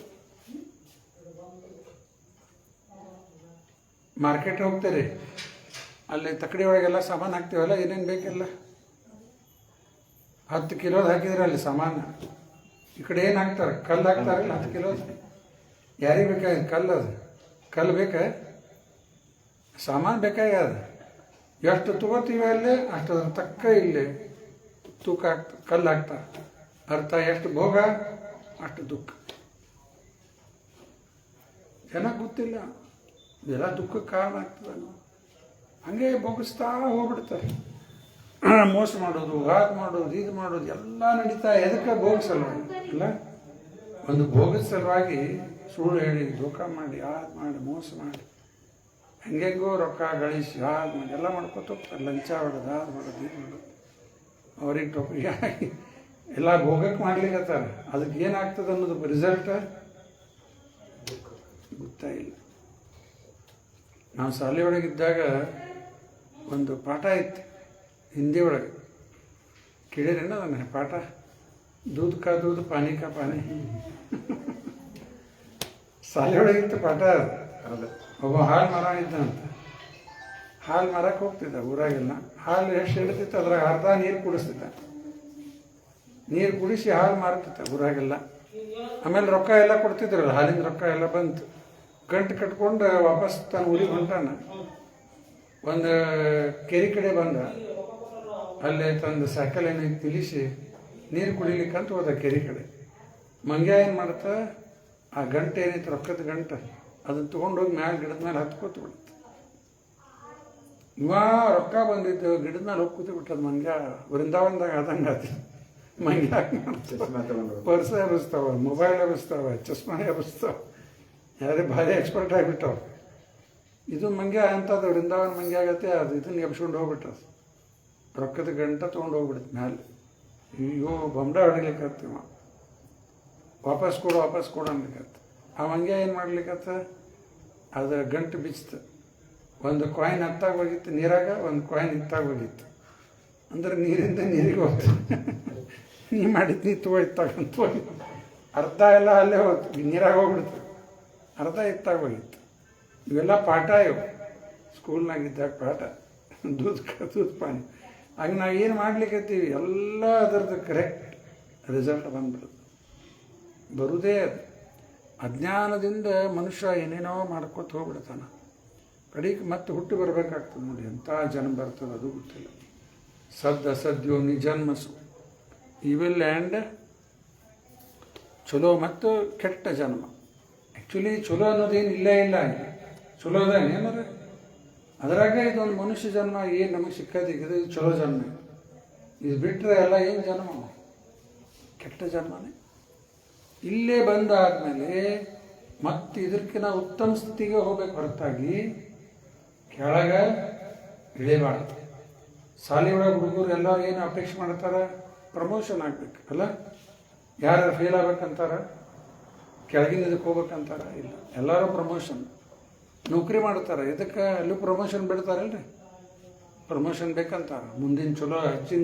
ಮಾರ್ಕೆಟ್ ಹೋಗ್ತೀರಿ, ಅಲ್ಲಿ ತಕ್ಕಡಿ ಒಳಗೆಲ್ಲ ಸಾಮಾನು ಹಾಕ್ತೀವಲ್ಲ, ಏನೇನು ಬೇಕೆಲ್ಲ 10 ಕಿಲೋದು ಹಾಕಿದ್ರೆ ಅಲ್ಲಿ ಸಾಮಾನು. ಈ ಕಡೆ ಏನು ಹಾಕ್ತಾರೆ? ಕಲ್ಲು ಹಾಕ್ತಾರಲ್ಲ 10 ಕಿಲೋದು. ಯಾರಿಗೆ ಬೇಕಾಗಿದೆ ಕಲ್ಲು? ಅದು ಕಲ್ಲು ಬೇಕಾ? ಸಾಮಾನು ಬೇಕಾಗ್ಯದ. ಎಷ್ಟು ತಗೋತೀವಿ ಅಲ್ಲೇ ಅಷ್ಟು ತಕ್ಕ ಇಲ್ಲಿ ತೂಕ ಕಲ್ಲು ಹಾಕ್ತಾರೆ. ಅರ್ಥ ಎಷ್ಟು ಭೋಗ ಅಷ್ಟು ದುಃಖ. ಜನ ಗೊತ್ತಿಲ್ಲ, ಇದೆಲ್ಲ ದುಃಖಕ್ಕೆ ಕಾರಣ ಆಗ್ತದೆ. ಹಂಗೆ ಭೋಗಿಸ್ತಾ ಹೋಗ್ಬಿಡ್ತಾರೆ. ಮೋಸ ಮಾಡೋದು, ಹಾಗೆ ಮಾಡೋದು, ಇದು ಮಾಡೋದು ಎಲ್ಲ ನಡೀತಾ. ಎದಕ್ಕೆ? ಭೋಗ ಸಲುವಾಗಿ ಅಲ್ಲ. ಒಂದು ಭೋಗದ ಸಲುವಾಗಿ ಸುಳ್ಳು ಹೇಳಿ, ಧೋಕ ಮಾಡಿ, ಹಾಗೆ ಮಾಡಿ, ಮೋಸ ಮಾಡಿ, ಹೆಂಗೆಂಗೋ ರೊಕ್ಕ ಗಳಿಸಿ ಹಾಗೆ ಮಾಡಿ ಎಲ್ಲ ಮಾಡ್ಕೊತ ಹೋಗ್ತಾರೆ. ಲಂಚ ಹೊಡೋದು, ಅದು ಮಾಡೋದು, ಇದು ಮಾಡೋದು, ಅವ್ರಿಗೆ ಟೊಪ್ಪಿಗೆ ಹಾಕಿ ಎಲ್ಲ ಭೋಗಕ್ಕೆ ಮಾಡ್ಲಿಕ್ಕತ್ತಾರೆ. ಅದಕ್ಕೆ ಏನಾಗ್ತದೆ ಅನ್ನೋದು ರಿಸಲ್ಟ್ ಗೊತ್ತಾಗಿಲ್ಲ. ನಾವು ಶಾಲೆ ಒಳಗಿದ್ದಾಗ ಒಂದು ಪಾಠ ಇತ್ತು ಹಿಂದಿ ಒಳಗೆ, ಕೇಳಿರೇನ ಅದನ್ನ ಪಾಠ? ದೂದ್ ಕಾ ದೂದ್, ಪಾನಿ ಕಾ ಪಾನಿ. ಶಾಲೆ ಒಳಗಿತ್ತು ಪಾಠ. ಒಬ್ಬ ಹಾಲು ಮರ ಇದ್ದಂತ, ಹಾಲು ಮರಕ್ಕೆ ಹೋಗ್ತಿದ್ದ ಊರಾಗೆಲ್ಲ. ಹಾಲು ಎಷ್ಟು ಹಿಡಿತಿತ್ತು ಅದ್ರಾಗ ಅರ್ಧ ನೀರು ಕುಡಿಸ್ತಿದ್ದ. ನೀರು ಕುಡಿಸಿ ಹಾಲು ಮಾರ್ತಿದ್ದ ಊರಾಗೆಲ್ಲ. ಆಮೇಲೆ ರೊಕ್ಕ ಎಲ್ಲ ಕೊಡ್ತಿದ್ರಲ್ಲ, ಹಾಲಿನ ರೊಕ್ಕ ಎಲ್ಲ ಬಂತು. ಗಂಟು ಕಟ್ಕೊಂಡು ವಾಪಸ್ ತಾನು ಊರಿಗೆ ಹೊಂಟಾನ. ಒಂದು ಕೆರೆ ಕಡೆ ಬಂದ, ಅಲ್ಲೇ ತಂದು ಸೈಕಲ್ ಏನಾಗಿ ತಿಳಿಸಿ ನೀರು ಕುಡಿಲಿಕ್ಕಂತ ಹೋದ ಕೆರೆ ಕಡೆ. ಮಂಗ್ಯ ಏನು ಮಾಡ್ತಾ, ಆ ಗಂಟೆ ಏನೈತೆ ರೊಕ್ಕದ ಗಂಟೆ, ಅದನ್ನು ತೊಗೊಂಡೋಗಿ ಮ್ಯಾಲೆ ಗಿಡದ ಮೇಲೆ ಹತ್ಕೋತ ಬಿಡುತ್ತೆ. ಇವ ರೊಕ್ಕ ಬಂದಿದ್ದು ಗಿಡದ ಮೇಲೆ ಹೋಗಿ ಕೂತು ಬಿಟ್ಟದ. ಮಂಗ್ಯ ವೃಂದಾವನದಾಗ ಆದಂಗೆ ಆತ. ಮಂಗ್ಯ ಪರ್ಸ ಎಬ್ಬಿಸ್ತಾವ, ಮೊಬೈಲ್ ಎಬ್ಬಿಸ್ತಾವ, ಚಸ್ಮಾ ಎಬ್ಬಿಸ್ತಾವ. ಯಾರೇ ಭಾರಿ ಎಕ್ಸ್ಪರ್ಟ್ ಆಗಿಬಿಟ್ಟವ. ಇದು ಮಂಗ್ಯ ಅಂಥದ್ದು ವೃಂದಾವನ ಮಂಗ್ಯ ಆಗತ್ತೆ. ಅದು ಇದನ್ನು ಎಬ್ಸ್ಕೊಂಡು ಹೋಗ್ಬಿಟ್ಟದು. ರೊಕ್ಕದ ಗಂಟೆ ತೊಗೊಂಡು ಹೋಗ್ಬಿಡುತ್ತೆ ಮ್ಯಾಲೆ. ಅಯ್ಯೋ ಬೊಂಬಡ ಹೊಡಿಲಿಕ್ಕತ್ತೀವ, ವಾಪಸ್ ಕೊಡು ಅನ್ಲಿಕ್ಕತ್ತ. ಆ ಮಂಗ್ಯ ಏನು ಮಾಡ್ಲಿಕ್ಕತ್ತ, ಅದರ ಗಂಟು ಬಿಚ್ತು. ಒಂದು ಕಾಯಿನ್ ಹತ್ತಾಗ ಹೋಗಿತ್ತು ನೀರಾಗ, ಒಂದು ಕಾಯಿನ್ ಹಿತ್ತಾಗ ಹೋಗಿತ್ತು. ಅಂದ್ರೆ ನೀರಿಂದ ನೀರಿಗೆ ಹೋಗ್ತು. ನೀ ಮಾಡಿದ್ದು ನೀ ತಗೋಯ್ತಾಗಂತ ಹೋಗಿತ್ತು. ಅರ್ಧ ಎಲ್ಲ ಅಲ್ಲೇ ಹೋಗ್ತು, ನೀರಾಗ ಹೋಗ್ಬಿಡ್ತು. ಅರ್ಧ ಹಿತ್ತಾಗ ಹೋಗಿತ್ತು. ಇವೆಲ್ಲ ಪಾಠ ಇವು ಸ್ಕೂಲ್ನಾಗಿದ್ದಾಗ ಪಾಠ. ದೂದ್ ಪಾನಿ. ಹಾಗೆ ನಾವು ಏನು ಮಾಡ್ಲಿಕ್ಕತ್ತೀವಿ ಎಲ್ಲ ಅದರದ್ದು ಕರೆಕ್ಟ್ ರಿಸಲ್ಟ್ ಬಂದ್ಬಿಡುತ್ತೆ. ಬರುವುದೇ ಅದು. ಅಜ್ಞಾನದಿಂದ ಮನುಷ್ಯ ಏನೇನೋ ಮಾಡ್ಕೊತ ಹೋಗ್ಬಿಡ್ತಾನೆ. ಕಡೆಗೆ ಮತ್ತೆ ಹುಟ್ಟು ಬರಬೇಕಾಗ್ತದೆ. ನೋಡಿ ಎಂಥ ಜನ್ಮ ಬರ್ತದೆ ಅದು ಗೊತ್ತಿಲ್ಲ. ಅಸದ್ಯೋ ನಿಜನ್ಮಸು, ಇವಿಲ್ ಆ್ಯಂಡ್ ಚಲೋ ಮತ್ತು ಕೆಟ್ಟ ಜನ್ಮ. ಆ್ಯಕ್ಚುಲಿ ಚಲೋ ಅನ್ನೋದೇನು ಇಲ್ಲೇ ಇಲ್ಲ. ಚಲೋ ಅದೇನಾರ ಅದರಾಗ ಇದೊಂದು ಮನುಷ್ಯ ಜನ್ಮ ಏನು ನಮಗೆ ಸಿಕ್ಕದಿದೆ, ಇದು ಚಲೋ ಜನ್ಮ. ಇದು ಬಿಟ್ಟರೆ ಎಲ್ಲ ಏನು ಜನ್ಮ? ಕೆಟ್ಟ ಜನ್ಮನೇ. ಇಲ್ಲೇ ಬಂದಾದಮೇಲೆ ಮತ್ತೆ ಇದಕ್ಕಿಂತ ಉತ್ತಮ ಸ್ಥಿತಿಗೆ ಹೋಗ್ಬೇಕು ಹೊರತಾಗಿ ಕೆಳಗೆ ಇಳಿಬಾರ್ದು. ಶಾಲೆ ಒಳಗೆ ಹುಡುಗರು ಎಲ್ಲರೂ ಏನು ಅಪೇಕ್ಷೆ ಮಾಡ್ತಾರೆ? ಪ್ರಮೋಷನ್ ಆಗ್ಬೇಕು ಅಲ್ಲ? ಯಾರು ಫೇಲ್ ಆಗ್ಬೇಕಂತಾರ? ಕೆಳಗಿನ ಇದಕ್ಕೆ ಹೋಗ್ಬೇಕಂತಾರ? ಇಲ್ಲ, ಎಲ್ಲರೂ ಪ್ರಮೋಷನ್. ನೌಕರಿ ಮಾಡ್ತಾರೆ, ಇದಕ್ಕೆ ಅಲ್ಲೂ ಪ್ರಮೋಷನ್ ಬಿಡ್ತಾರಲ್ರಿ? ಪ್ರಮೋಷನ್ ಬೇಕಂತಾರ, ಮುಂದಿನ ಚಲೋ ಹೆಚ್ಚಿನ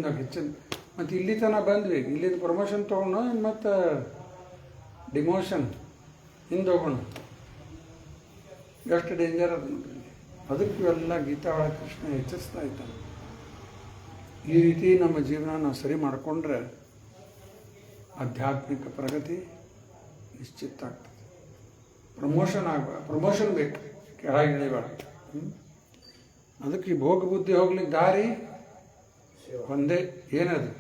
ಮತ್ತು ಇಲ್ಲಿ ತನಕ ಬಂದ್ವಿ, ಇಲ್ಲಿಂದ ಪ್ರಮೋಷನ್ ತೊಗೊಂಡು ಮತ್ತು ಡಿಮೋಷನ್ ಹಿಂದೆ ಹೋಗೋಣ. ಎಷ್ಟು ಡೇಂಜರ್ ಅದು ನೋಡ್ರಿ. ಅದಕ್ಕೂ ಎಲ್ಲ ಗೀತಾ ಒಳಗೆ ಕೃಷ್ಣ ಎಚ್ಚರಿಸ್ತಾ ಇದ್ದಾನೆ. ಈ ರೀತಿ ನಮ್ಮ ಜೀವನ ನಾವು ಸರಿ ಮಾಡಿಕೊಂಡ್ರೆ ಆಧ್ಯಾತ್ಮಿಕ ಪ್ರಗತಿ ನಿಶ್ಚಿತ ಆಗ್ತದೆ. ಪ್ರಮೋಷನ್ ಬೇಕು, ಕೆಳಗೆ ಇಳಿಬಾರ್ದು. ಅದಕ್ಕೆ ಈ ಭೋಗ ಬುದ್ಧಿ ಹೋಗ್ಲಿಕ್ಕೆ ದಾರಿ ಒಂದೇ, ಏನದು?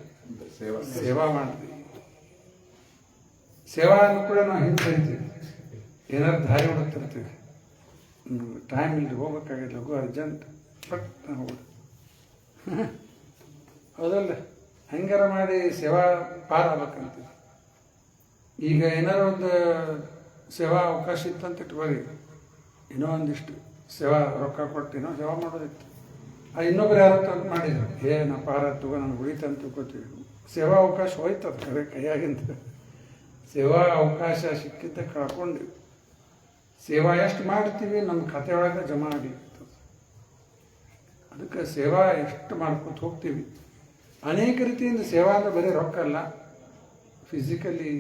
ಸೇವಾ ಮಾಡ್ತೀವಿ. ಸೇವಾ ಅನ್ನೂ ಕೂಡ ನಾವು ಹಿಂದೆ ಏನಾದ್ರು ದಾರಿ ಹುಡುಕ್ತಿರ್ತೀವಿ. ಟೈಮ್ ಇಲ್ಲಿ ಹೋಗ್ಬೇಕಾಗಿಲ್ಲ, ಲಘು ಅರ್ಜೆಂಟ್ ಬಟ್ ಹೋಗೋದು ಹೌದಲ್ಲ? ಹಂಗಾರ ಮಾಡಿ ಸೇವಾ ಪಾರ ಆಗ್ಬೇಕಂತೀವಿ. ಈಗ ಏನಾರು ಒಂದು ಸೇವಾ ಅವಕಾಶ ಇತ್ತಂತ ಇಟ್ಕೊಳ್ಳಿ, ಇನ್ನೂ ಒಂದಿಷ್ಟು ಸೇವಾ ರೊಕ್ಕ ಕೊಟ್ಟು ಏನೋ ಸೇವಾ ಮಾಡೋದಿತ್ತು. ಇನ್ನೊಬ್ರು ಯಾರು ತಂದು ಮಾಡಿದ್ರು, ನಾ ಪಾರ ತಗೋ ನನಗೆ ಉಳಿತಂತ ತಿಳ್ಕೊತೀವಿ. ಸೇವಾ ಅವಕಾಶ ಹೋಯ್ತದ ಕರೆ ಕೈಯಾಗಿಂತ. ಸೇವಾ ಅವಕಾಶ ಸಿಕ್ಕಿದ್ದ ಕಳ್ಕೊಂಡಿವಿ. ಸೇವಾ ಎಷ್ಟು ಮಾಡ್ತೀವಿ ನಮ್ಮ ಖಾತೆ ಒಳಗೆ ಜಮಾ ಆಗ್ಲಿಕ್ಕೆ. ಅದಕ್ಕೆ ಸೇವಾ ಎಷ್ಟು ಮಾಡ್ಕೊತ ಹೋಗ್ತೀವಿ. ಅನೇಕ ರೀತಿಯಿಂದ ಸೇವಾ ಅಂದರೆ ಬರೀ ರೊಕ್ಕ ಅಲ್ಲ, ಫಿಸಿಕಲಿ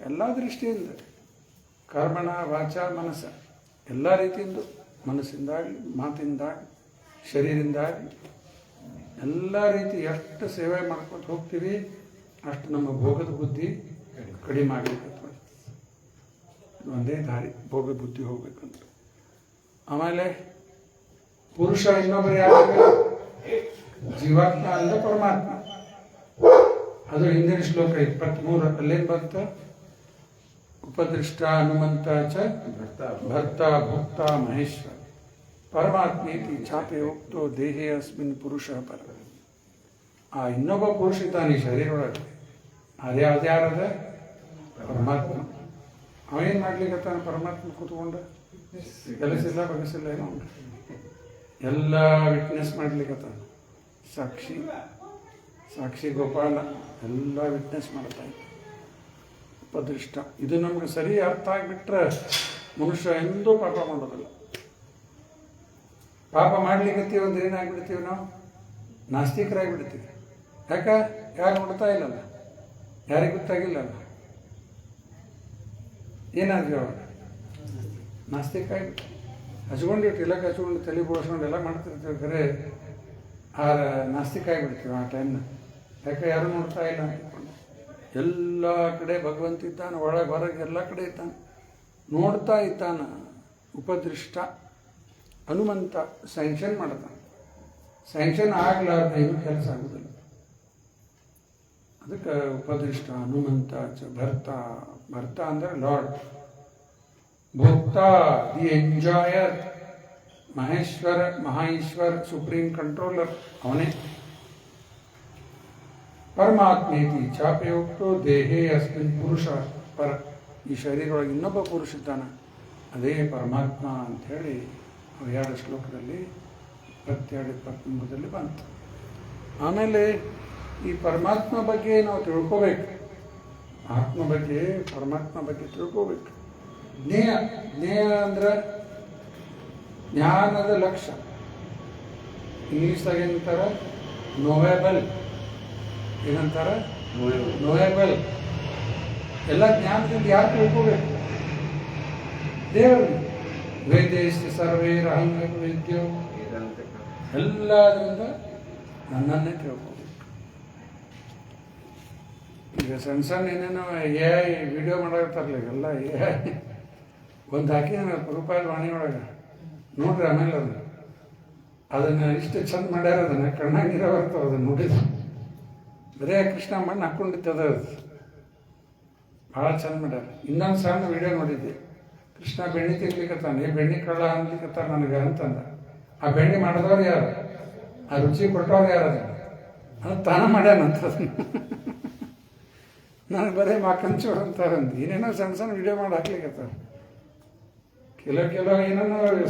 ಎಲ್ಲ ದೃಷ್ಟಿಯಿಂದ, ಕರ್ಮಣ ವಾಚ ಮನಸ್ಸ ಎಲ್ಲ ರೀತಿಯಿಂದ, ಮನಸ್ಸಿಂದಾಗಲಿ ಮಾತಿಂದಾಗಲಿ ಶರೀರದಿಂದಾಗಲಿ ಎಲ್ಲ ರೀತಿ ಎಷ್ಟು ಸೇವೆ ಮಾಡ್ಕೊತ ಹೋಗ್ತೀವಿ ಅಷ್ಟು ನಮ್ಮ ಭೋಗದ ಬುದ್ಧಿ ಕಡಿಮೆ ಆಗಲಿಕ್ಕೆ ಒಂದೇ ದಾರಿ, ಭೋಗ ಬುದ್ಧಿ ಹೋಗ್ಬೇಕಂತ. ಆಮೇಲೆ ಪುರುಷ ಇನ್ನೊಬ್ಬರು ಯಾರು? ಜೀವಾತ್ಮ ಅಲ್ಲ ಪರಮಾತ್ಮ. ಅದು ಹಿಂದಿನ ಶ್ಲೋಕ 23 ಅಲ್ಲೇನು ಬಂತ? ಉಪದೃಷ್ಟ ಹನುಮಂತ ಚ ಭರ್ತ ಭೋಕ್ತ ಮಹೇಶ್ವರ ಪರಮಾತ್ಮೇತಿ ಚಾಪೆ ಹೋಗ್ತೋ ದೇಹೇ ಅಸ್ಮಿನ್ ಪುರುಷ ಪರ. ಆ ಇನ್ನೊಬ್ಬ ಪುರುಷ ಇದ್ದಾನೆ ಈ ಶರೀರ ಒಳಗೆ, ಅದ್ಯಾರದ? ಪರಮಾತ್ಮ. ಅವೇನು ಮಾಡ್ಲಿಕ್ಕತ್ತಾನ? ಪರಮಾತ್ಮ ಕೂತ್ಕೊಂಡ ಕೆಲಸಿಲ್ಲ ಬಗಸಿಲ್ಲ ಏನೋ ಎಲ್ಲ ವಿಟ್ನೆಸ್ ಮಾಡ್ಲಿಕ್ಕತ್ತಾನ. ಸಾಕ್ಷಿ ಗೋಪಾಲ ಎಲ್ಲ ವಿಟ್ನೆಸ್ ಮಾಡ್ತಾ ಇದ್ದ. ಉಪದೃಷ್ಟ. ಇದು ನಮ್ಗೆ ಸರಿ ಅರ್ಥ ಆಗಿಬಿಟ್ರೆ ಮನುಷ್ಯ ಎಂದೂ ಪಾಪ ಮಾಡೋದಿಲ್ಲ. ಪಾಪ ಮಾಡ್ಲಿಕ್ಕತ್ತೀವಿ ಅಂದ್ರೆ ಏನಾಗ್ಬಿಡ್ತೀವಿ ನಾವು? ನಾಸ್ತಿಕರಾಗಿಬಿಡ್ತೀವಿ. ಯಾರು ನೋಡ್ತಾ ಇಲ್ಲಲ್ಲ, ಯಾರಿಗೆ ಗೊತ್ತಾಗಿಲ್ಲಲ್ಲ, ಏನಾದ್ವಿ ಅವಾಗ? ನಾಸ್ತಿಕ ಆಗಿಬಿಟ್ಟು ಹಚ್ಕೊಂಡಿಟ್ಟು ಇಲ್ಲಕ್ಕೆ ಹಚ್ಕೊಂಡು ತಲೆ ಬೋಳ್ಸ್ಕೊಂಡು ಎಲ್ಲ ಮಾಡ್ತಿರ್ತೀವಿ. ಖರೆ ನಾಸ್ತಿಕ ಆಗಿಬಿಡ್ತೀವಿ ಆ ಟೈಮ್ನ. ಯಾರು ನೋಡ್ತಾ ಇಲ್ಲ ಅಂದ್ಕೊಂಡು. ಎಲ್ಲ ಕಡೆ ಭಗವಂತ ಇದ್ದಾನೆ, ಒಳಗೆ ಹೊರಗೆ ಎಲ್ಲ ಕಡೆ ಇದ್ದಾನೆ, ನೋಡ್ತಾ ಇದ್ದಾನ. ಉಪದೃಷ್ಟ. ಹನುಮಂತ ಸ್ಯಾಂಕ್ಷನ್ ಮಾಡ್ತಾನೆ. ಸ್ಯಾಂಕ್ಷನ್ ಆಗ್ಲಾರ್ದ ಏನು ಕೆಲಸ ಆಗೋದಿಲ್ಲ. ಅದಕ್ಕೆ ಉಪದೃಷ್ಟ ಹನುಮಂತ ಚ ಭರ್ತ ಅಂದರೆ ಲಾರ್ಡ್. ಭೋಕ್ತ the enjoyer, Maheshwar supreme controller ಅವನೇ. ಪರಮಾತ್ಮೇತಿ ಚಾಪೆ ಹೋಗ್ತೋ ದೇಹೇ ಅಸ್ಮಿನ್ ಪುರುಷ ಪರ. ಈ ಶರೀರೊಳಗೆ ಇನ್ನೊಬ್ಬ ಪುರುಷ ಇದ್ದಾನೆ, ಅದೇ ಪರಮಾತ್ಮ ಅಂಥೇಳಿ 2 ಶ್ಲೋಕದಲ್ಲಿ 22-23 ಬಂತು. ಆಮೇಲೆ ಈ ಪರಮಾತ್ಮ ಬಗ್ಗೆ ನಾವು ತಿಳ್ಕೋಬೇಕು. ಪರಮಾತ್ಮ ಬಗ್ಗೆ ತಿಳ್ಕೋಬೇಕು. ಜ್ಞೇಯ ಅಂದ್ರೆ ಜ್ಞಾನದ ಲಕ್ಷ್ಯ. ಇಂಗ್ಲೀಷ್ದಾಗ ಏನಂತಾರ? ನೋವೆಬಲ್. ಏನಂತಾರ? ನೋವೆಬಲ್. ಎಲ್ಲ ಜ್ಞಾನದಿಂದ ಯಾರು ತಿಳ್ಕೋಬೇಕು? ದೇವರನ್ನು. ವೇದೇಶ ಸರ್ವೇ ರಹಂಗ ವಿದ್ಯೋ. ಎಲ್ಲದರಿಂದ ನನ್ನನ್ನೇ ತಿಳ್ಕೋಬೇಕು. ಈಗ ಸಣ್ಣ ಏನೇನೋ ವಿಡಿಯೋ ಮಾಡಾಕತ್ತಾರಲ್ಲ, ಎಲ್ಲ ಒಂದು ಹಾಕಿ ರೂಪಾಯಿ ವಾಣಿ ಒಳಗೆ ನೋಡ್ರಿ. ಆಮೇಲೆ ಅದನ್ನು ಇಷ್ಟು ಚಂದ ಮಾಡ್ಯಾರ, ಅದನ್ನು ಕಣ್ಣಾಗಿರೋ ಬರ್ತವೆ. ಅದನ್ನು ನೋಡಿದ್ರು ಬರೇ ಕೃಷ್ಣ ಮಣ್ಣು ಹಾಕ್ಕೊಂಡಿದ್ದದ, ಭಾಳ ಚಂದ ಮಾಡ್ಯಾರ. ಇನ್ನೊಂದು ಸಣ್ಣ ವಿಡಿಯೋ ನೋಡಿದ್ದೆ. ಕೃಷ್ಣ ಬೆಣ್ಣೆ ತಿನ್ಲಿಕ್ಕತ್ತಾನೆ, ಬೆಣ್ಣೆ ಕಳ್ಳ ಅನ್ಲಿಕ್ಕತ್ತಾರ ನನಗೆ ಅಂತಂದ. ಆ ಬೆಣ್ಣೆ ಮಾಡಿದವ್ರು ಯಾರು? ಆ ರುಚಿ ಕೊಟ್ಟವ್ರು ಯಾರು? ಅದು ತಾನ ಮಾಡ್ಯಾನಂತ. ನನಗೆ ಬರೀ ಮಾಕಂಚೋರು ಅಂತಾರಂದು ಏನೇನೋ ಸಣ್ಣ ವಿಡಿಯೋ ಮಾಡಿ ಹಾಕ್ಲಿಕ್ಕತ್ತಾರ. ಕೆಲವು ಏನೋ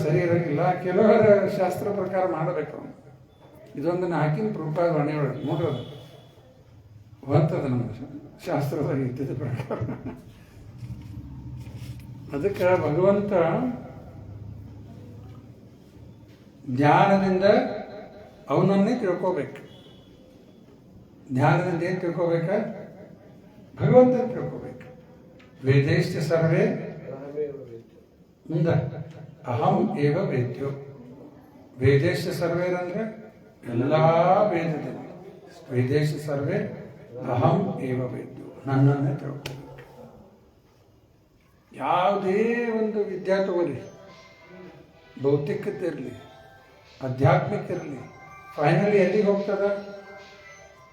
ಸರಿ ಇರೋಂಗಿಲ್ಲ, ಕೆಲವರ ಶಾಸ್ತ್ರ ಪ್ರಕಾರ ಮಾಡಬೇಕು. ಇದೊಂದನ್ನು ಹಾಕಿನ ಪ್ರೂಪಾದ ವಾಣಿ ಒಳಗೆ ನೋಡ್ರದು ಹೊಂತದ ನಮ್ಮ ಶಾಸ್ತ್ರದಾಗ ಇದ್ದಿದ್ದ ಪ್ರಕಾರ. ಅದಕ್ಕೆ ಭಗವಂತ ಜ್ಞಾನದಿಂದ ಅವನನ್ನೇ ತಿಳ್ಕೋಬೇಕು. ಜ್ಞಾನದಿಂದ ಏನು ತಿಳ್ಕೋಬೇಕ? ಭಗವಂತನ ತಿಳ್ಕೋಬೇಕು. ವೇದೈಶ್ಚ ಸರ್ವೇ ಮುಂದೆ ಅಹಂ ಏವ ವೇದ್ಯೋ. ವೇದೈಶ್ಚ ಸರ್ವೇರಂದ್ರೆ ಎಲ್ಲ ವೇದದಲ್ಲಿ ವೇದೈಶ್ಚ ಸರ್ವೇ ಅಹಂ ಏವ ವೇದ್ಯೋ, ನನ್ನನ್ನೇ ತಿಳ್ಕೋಬೇಕು. ಯಾವುದೇ ಒಂದು ವಿದ್ಯಾ ತಗೋರಿ, ಭೌತಿಕತೆ ಆಧ್ಯಾತ್ಮಿಕ ಇರಲಿ, ಫೈನಲಿ ಎಲ್ಲಿಗೆ ಹೋಗ್ತದ?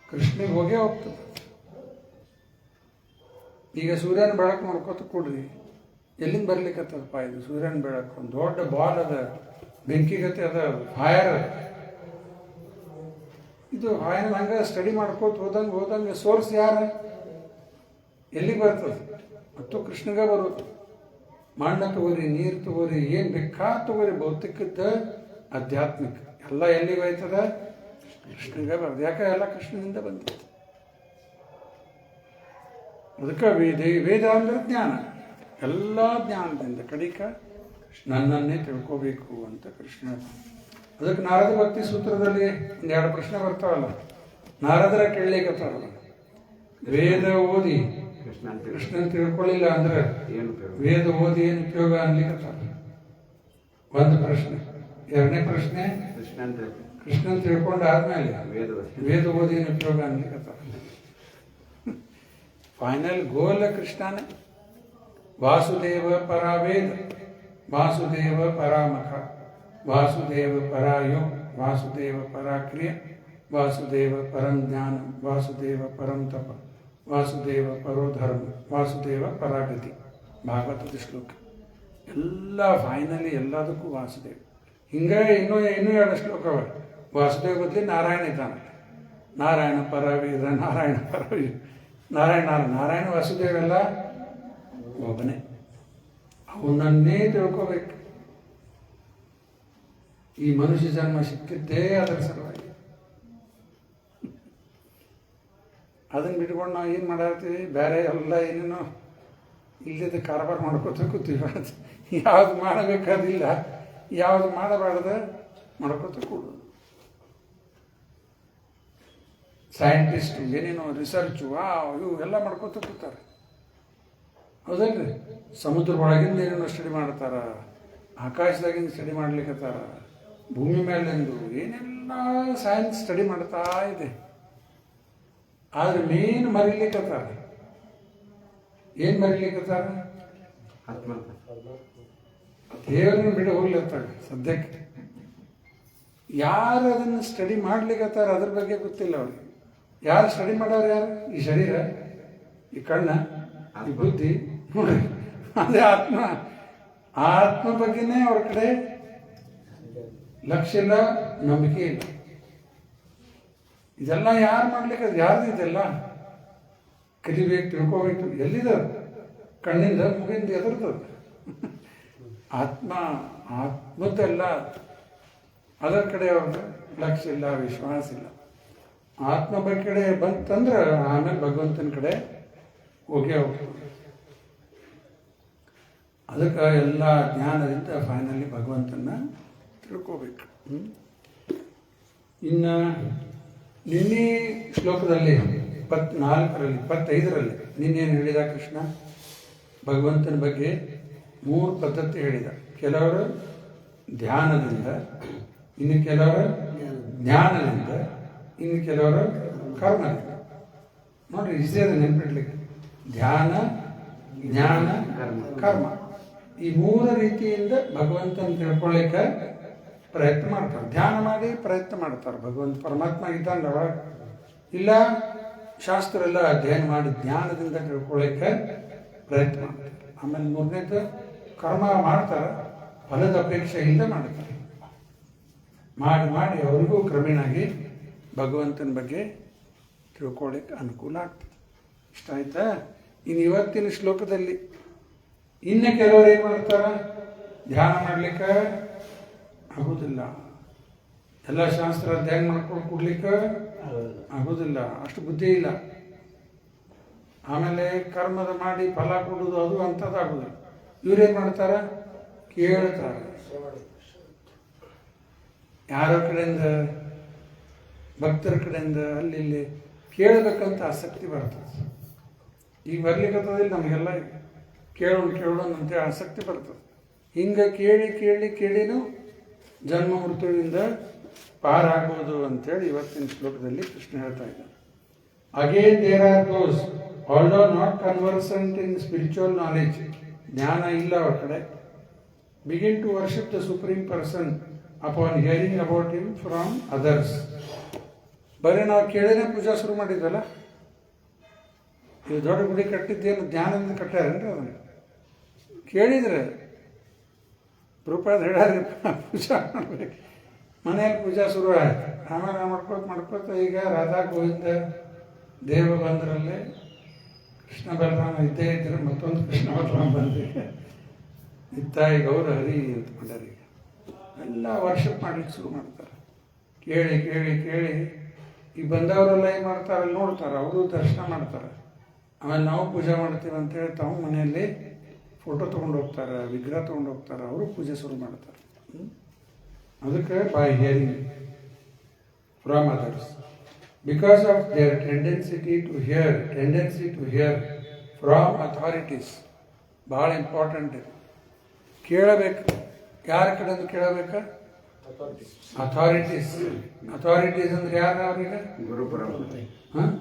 ಕೃಷ್ಣಿಗೆ ಹೋಗೇ ಹೋಗ್ತದೆ. ಈಗ ಸೂರ್ಯನ ಬೆಳಕು ನೋಡ್ಕೊತ ಕೂಡ್ರಿ, ಎಲ್ಲಿಂದ ಬರ್ಲಿಕ್ಕತ್ತದಪ್ಪ ಇದು ಸೂರ್ಯನ ಬೆಳಕು? ಒಂದು ದೊಡ್ಡ ಬಾಲ್ ಅದ, ಬೆಂಕಿಗತೆ ಅದ, ಫೈರ್. ಇದು ಫೈರ್ ಹಂಗೆ ಸ್ಟಡಿ ಮಾಡ್ಕೋತ ಹೋದಂಗೆ ಸೋರ್ಸ್ ಯಾರ? ಎಲ್ಲಿಗೆ ಬರ್ತದೆ? ಮತ್ತು ಕೃಷ್ಣಗ ಬರೋದು. ಮಣ್ಣ ತಗೋರಿ, ನೀರು ತಗೋರಿ, ಏನು ಬೇಕಾ ತಗೋರಿ, ಭೌತಿಕದ ಆಧ್ಯಾತ್ಮಿಕ ಎಲ್ಲ ಎಲ್ಲಿಗೆ ಹೋಯ್ತದ? ಕೃಷ್ಣಗೆ ಬರೋದು. ಯಾಕೆ? ಎಲ್ಲ ಕೃಷ್ಣನಿಂದ ಬಂದಿತ್ತು. ಅದಕ್ಕೆ ವೇದ ಅಂದ್ರೆ ಜ್ಞಾನ. ಎಲ್ಲ ಜ್ಞಾನದಿಂದ ಕಡಿಕ ನನ್ನನ್ನೇ ತಿಳ್ಕೋಬೇಕು ಅಂತ ಕೃಷ್ಣ. ಅದಕ್ಕೆ ನಾರದ ಭಕ್ತಿ ಸೂತ್ರದಲ್ಲಿ ಒಂದೆರಡು ಪ್ರಶ್ನೆ ಬರ್ತಾವಲ್ಲ, ನಾರದರ ಕೇಳಲಿಕ್ಕತ್ತಾರಲ್ಲ, ವೇದ ಓದಿ ಕೃಷ್ಣನ್ ತಿಳ್ಕೊಳ್ಳಿಲ್ಲ ಅಂದ್ರೆ ವೇದ ಓದಿ ಏನು ಉಪಯೋಗ ಅನ್ಲಿಕ್ಕತ್ತಾರ. ಒಂದು ಪ್ರಶ್ನೆ. ಎರಡನೇ ಪ್ರಶ್ನೆ, ಕೃಷ್ಣನ್ ತಿಳ್ಕೊಂಡಾದ್ಮೇಲೆ ವೇದ ಓದಿ ಏನು ಉಪಯೋಗ ಅನ್ಲಿಕ್ಕತ್ತಾರ. ಫೈನಲ್ ಗೋಲ್ ಕೃಷ್ಣನೇ. ವಾಸುದೇವ ಪರಾವೇದ, ವಾಸುದೇವ ಪರಾಮಖ, ವಾಸುದೇವ ಪರಾಯೋ, ವಾಸುದೇವ ಪರಾಕ್ರಿಯ, ವಾಸುದೇವ ಪರಂ ಜ್ಞಾನ, ವಾಸುದೇವ ಪರಂ ತಪ, ವಾಸುದೇವ ಪರೋ ಧರ್ಮ, ವಾಸುದೇವ ಪರಾಗತಿ. ಭಾಗವತದ ಶ್ಲೋಕ ಎಲ್ಲ ಫೈನಲಿ ಎಲ್ಲದಕ್ಕೂ ವಾಸುದೇವ. ಹಿಂಗೆ ಇನ್ನೂ ಎರಡು ಶ್ಲೋಕವ. ವಾಸುದೇವ ಬದಲಿ ನಾರಾಯಣ ಇದ್ದಾನೆ. ನಾರಾಯಣ ಪರವೇದ, ನಾರಾಯಣ ಪರವೇದ, ನಾರಾಯಣ ವಾಸುದೇವ ಎಲ್ಲ ಒಬ್ಬನೇ. ಅವನನ್ನೇ ತಿಳ್ಕೋಬೇಕು. ಈ ಮನುಷ್ಯ ಜನ್ಮ ಸಿಕ್ಕಿದ್ದೇ ಅದರ ಸಲುವಾಗಿ. ಅದನ್ನು ಬಿಟ್ಕೊಂಡು ನಾವು ಏನು ಮಾಡಾಡ್ತೀವಿ? ಬೇರೆ ಎಲ್ಲ ಏನೇನೋ ಇಲ್ಲದ ಕಾರಬಾರ ಮಾಡ್ಕೋತ ಕೂತೀವಿ. ಯಾವುದು ಮಾಡಬೇಕಾದಿಲ್ಲ, ಯಾವುದು ಮಾಡಬಾರ್ದ ಮಾಡ್ಕೋತ ಕೂಡೋದು. ಸೈಂಟಿಸ್ಟು ಏನೇನೋ ರಿಸರ್ಚು ಇವು ಎಲ್ಲ ಮಾಡ್ಕೋತ ಕೂತಾರೆ. ಹೌದಲ್ರಿ? ಸಮುದ್ರ ಒಳಗಿಂದ ಏನೇನೋ ಸ್ಟಡಿ ಮಾಡ್ತಾರ, ಆಕಾಶದಾಗಿಂದ ಸ್ಟಡಿ ಮಾಡ್ಲಿಕ್ಕತ್ತಾರ, ಭೂಮಿ ಮೇಲಿಂದು ಏನೆಲ್ಲ ಸೈನ್ಸ್ ಸ್ಟಡಿ ಮಾಡ್ತಾ ಇದೆ. ಆದ್ರೆ ಮೇನ್ ಮರಿಲಿಕ್ಕತ್ತಾರ. ಏನು ಮರಿಲಿಕ್ಕತ್ತಾರ? ದೇವರನ್ನ ಬಿಟ್ಟು ಹೋಗ್ಲಿತ್ತಾರ ಸದ್ಯಕ್ಕೆ. ಯಾರು ಅದನ್ನು ಸ್ಟಡಿ ಮಾಡ್ಲಿಕ್ಕತ್ತಾರ ಅದ್ರ ಬಗ್ಗೆ ಗೊತ್ತಿಲ್ಲ ಅವ್ರಿಗೆ. ಯಾರು ಸ್ಟಡಿ ಮಾಡೋರು? ಯಾರು? ಈ ಶರೀರ, ಈ ಕಣ್ಣ, ಈ ಬುದ್ಧಿ. ನೋಡಿ, ಅದೇ ಆತ್ಮ ಬಗ್ಗೆನೇ ಅವ್ರ ಕಡೆ ಲಕ್ಷ್ಯ ಇಲ್ಲ, ನಂಬಿಕೆ ಇಲ್ಲ. ಇದೆಲ್ಲ ಯಾರು ಮಾಡ್ಲಿಕ್ಕೆ? ಅದು ಯಾರ್ದು ಇದೆಲ್ಲ? ಕಲಿಬೇಕು, ತಿಳ್ಕೋಬೇಕು. ಎಲ್ಲಿದ? ಕಣ್ಣಿಂದ, ಮುಗಿಂದ, ಎದರ್ತದ? ಆತ್ಮದ್ದೆಲ್ಲ ಅದರ ಕಡೆ ಅವ್ರದ್ದು ಲಕ್ಷ್ಯ ಇಲ್ಲ, ವಿಶ್ವಾಸ ಇಲ್ಲ. ಆತ್ಮ ಬಗ್ಗೆ ಕಡೆ ಬಂತಂದ್ರೆ ಆಮೇಲೆ ಭಗವಂತನ ಕಡೆ ಹೋಗೇ ಹೋಗ್ತದೆ. ಅದಕ್ಕೆ ಎಲ್ಲ ಜ್ಞಾನದಿಂದ ಫೈನಲಿ ಭಗವಂತನ ತಿಳ್ಕೋಬೇಕು. ಇನ್ನು ನಿನ್ನೆ ಶ್ಲೋಕದಲ್ಲಿ 24ರಲ್ಲಿ 25ರಲ್ಲಿ ನಿನ್ನೇನು ಹೇಳಿದ ಕೃಷ್ಣ? ಭಗವಂತನ ಬಗ್ಗೆ 3 ಪದ್ಧತಿ ಹೇಳಿದ. ಕೆಲವರು ಧ್ಯಾನದಿಂದ, ಇನ್ನು ಕೆಲವರು ಜ್ಞಾನದಿಂದ, ಇನ್ನು ಕೆಲವರು ಕರ್ಮದಿಂದ. ನೋಡ್ರಿ, ಈಸಿ ಅದ ನೆನ್ಪಿಡ್ಲಿಕ್ಕೆ. ಧ್ಯಾನ, ಜ್ಞಾನ, ಕರ್ಮ. ಈ 3 ರೀತಿಯಿಂದ ಭಗವಂತನ ತಿಳ್ಕೊಳ್ಳಿಕ್ಕೆ ಪ್ರಯತ್ನ ಮಾಡ್ತಾರೆ. ಧ್ಯಾನ ಮಾಡಿ ಪ್ರಯತ್ನ ಮಾಡ್ತಾರೆ. ಭಗವಂತ ಪರಮಾತ್ಮ ಇದ್ದಾನವ, ಇಲ್ಲ ಶಾಸ್ತ್ರ ಎಲ್ಲ ಅಧ್ಯಯನ ಮಾಡಿ ಜ್ಞಾನದಿಂದ ತಿಳ್ಕೊಳ್ಳಿಕ್ಕೆ ಪ್ರಯತ್ನ ಮಾಡ್ತಾರೆ. ಆಮೇಲೆ 3ನೇದು ಕರ್ಮ ಮಾಡ್ತಾರೆ, ಫಲದ ಅಪೇಕ್ಷೆ ಇಲ್ಲದೆ ಮಾಡ್ತಾರೆ. ಮಾಡಿ ಅವ್ರಿಗೂ ಕ್ರಮೇಣಾಗಿ ಭಗವಂತನ ಬಗ್ಗೆ ತಿಳ್ಕೊಳ್ಳಿಕ್ಕೆ ಅನುಕೂಲ ಆಗ್ತದೆ. ಇಷ್ಟ ಆಯ್ತಾ? ಇನ್ನು ಇವತ್ತಿನ ಶ್ಲೋಕದಲ್ಲಿ ಇನ್ನು ಕೆಲವರು ಏನು ಮಾಡ್ತಾರ? ಧ್ಯಾನ ಮಾಡ್ಲಿಕ್ಕೆ ಆಗೋದಿಲ್ಲ. ಎಲ್ಲ ಶಾಸ್ತ್ರ ಅಧ್ಯಯನ ಮಾಡ್ಕೊಂಡು ಕೊಡ್ಲಿಕ್ಕೆ ಆಗೋದಿಲ್ಲ, ಅಷ್ಟು ಬುದ್ಧಿ ಇಲ್ಲ. ಆಮೇಲೆ ಕರ್ಮದ ಮಾಡಿ ಫಲ ಕೊಡೋದು ಅದು ಅಂಥದ್ದಾಗೋದಿಲ್ಲ. ಇವ್ರೇನು ಮಾಡ್ತಾರೆ? ಕೇಳ್ತಾರೆ. ಯಾರ ಕಡೆಯಿಂದ? ಭಕ್ತರ ಕಡೆಯಿಂದ ಅಲ್ಲಿ ಇಲ್ಲಿ ಕೇಳಬೇಕಂತ ಆಸಕ್ತಿ ಬರ್ತದೆ. ಈಗ ಬರ್ಲಿಕ್ಕತ್ತದಿಲ್ಲ ನಮಗೆಲ್ಲ, ಕೇಳೋಣ ಅಂತೇಳಿ ಆಸಕ್ತಿ ಬರ್ತದೆ. ಹಿಂಗೆ ಕೇಳಿನೂ ಜನ್ಮ ಮೃತ್ಯುವಿಂದ ಪಾರಾಗೋದು ಅಂತೇಳಿ ಇವತ್ತಿನ ಶ್ಲೋಕದಲ್ಲಿ ಕೃಷ್ಣ ಹೇಳ್ತಾ ಇದ್ದಾನೆ. Again there are those although not conversant in spiritual knowledge, ಜ್ಞಾನ ಇಲ್ಲ ಅವ್ರ ಕಡೆ, begin to worship the supreme person upon hearing about him from others. ಬರೀ ನಾವು ಕೇಳಿನೇ ಪೂಜಾ ಶುರು ಮಾಡಿದ್ವಲ್ಲ. ಇದು ದೊಡ್ಡ ಗುಡಿ ಕಟ್ಟಿದ್ದೇನು ಜ್ಞಾನದಿಂದ ಕಟ್ಟಾರೇನ್ರಿ? ಅದನ್ನು ಕೇಳಿದ್ರೆ ರೂಪಾಯಿ ಹೇಳಾರಿ ಪೂಜಾ ಮಾಡ್ಬೇಕು. ಮನೆಯಲ್ಲಿ ಪೂಜಾ ಶುರು ಆಯ್ತು. ಆಮೇಲೆ ಮಾಡ್ಕೋತ ಈಗ ರಾಧಾ ಗೋವಿಂದ ದೇವ ಬಂದ್ರಲ್ಲೇ ಕೃಷ್ಣ ಬಲರಾಮ ಇದ್ದೇ ಇದ್ರೆ ಮತ್ತೊಂದು ಕೃಷ್ಣ ಬಲರಾಮ ಬಂದಿದೆ, ಇತ್ತಾಯಿ ಗೌರ ಹರಿ ಅಂತ ಮಾಡ್ಯಾರ. ಈಗ ಎಲ್ಲ ವರ್ಷಪ್ ಮಾಡ್ಲಿಕ್ಕೆ ಶುರು ಮಾಡ್ತಾರೆ. ಕೇಳಿ ಈಗ ಬಂದವರೆಲ್ಲ ಏನು ಮಾಡ್ತಾರೆ? ಅಲ್ಲಿ ನೋಡ್ತಾರೆ, ಅವರು ದರ್ಶನ ಮಾಡ್ತಾರೆ. ಆಮೇಲೆ ನಾವು ಪೂಜೆ ಮಾಡ್ತೀವಿ ಅಂತೇಳಿ ತಾವು ಮನೆಯಲ್ಲಿ ಫೋಟೋ ತೊಗೊಂಡು ಹೋಗ್ತಾರೆ, ವಿಗ್ರಹ ತೊಗೊಂಡು ಹೋಗ್ತಾರೆ, ಅವರು ಪೂಜೆ ಶುರು ಮಾಡ್ತಾರೆ. ಅದಕ್ಕೆ by hearing from others, because of their tendency to hear from authorities. ಭಾಳ ಇಂಪಾರ್ಟೆಂಟ್ ಇದೆ. ಕೇಳಬೇಕು. ಯಾರ ಕಡೆಯಿಂದ ಕೇಳಬೇಕಾ? ಅಥಾರಿಟೀಸ್ ಅಂದ್ರೆ ಯಾರು? ಅವರಿಗೆ ಗುರು ಪರಂಪರೆ, ಹಾಂ,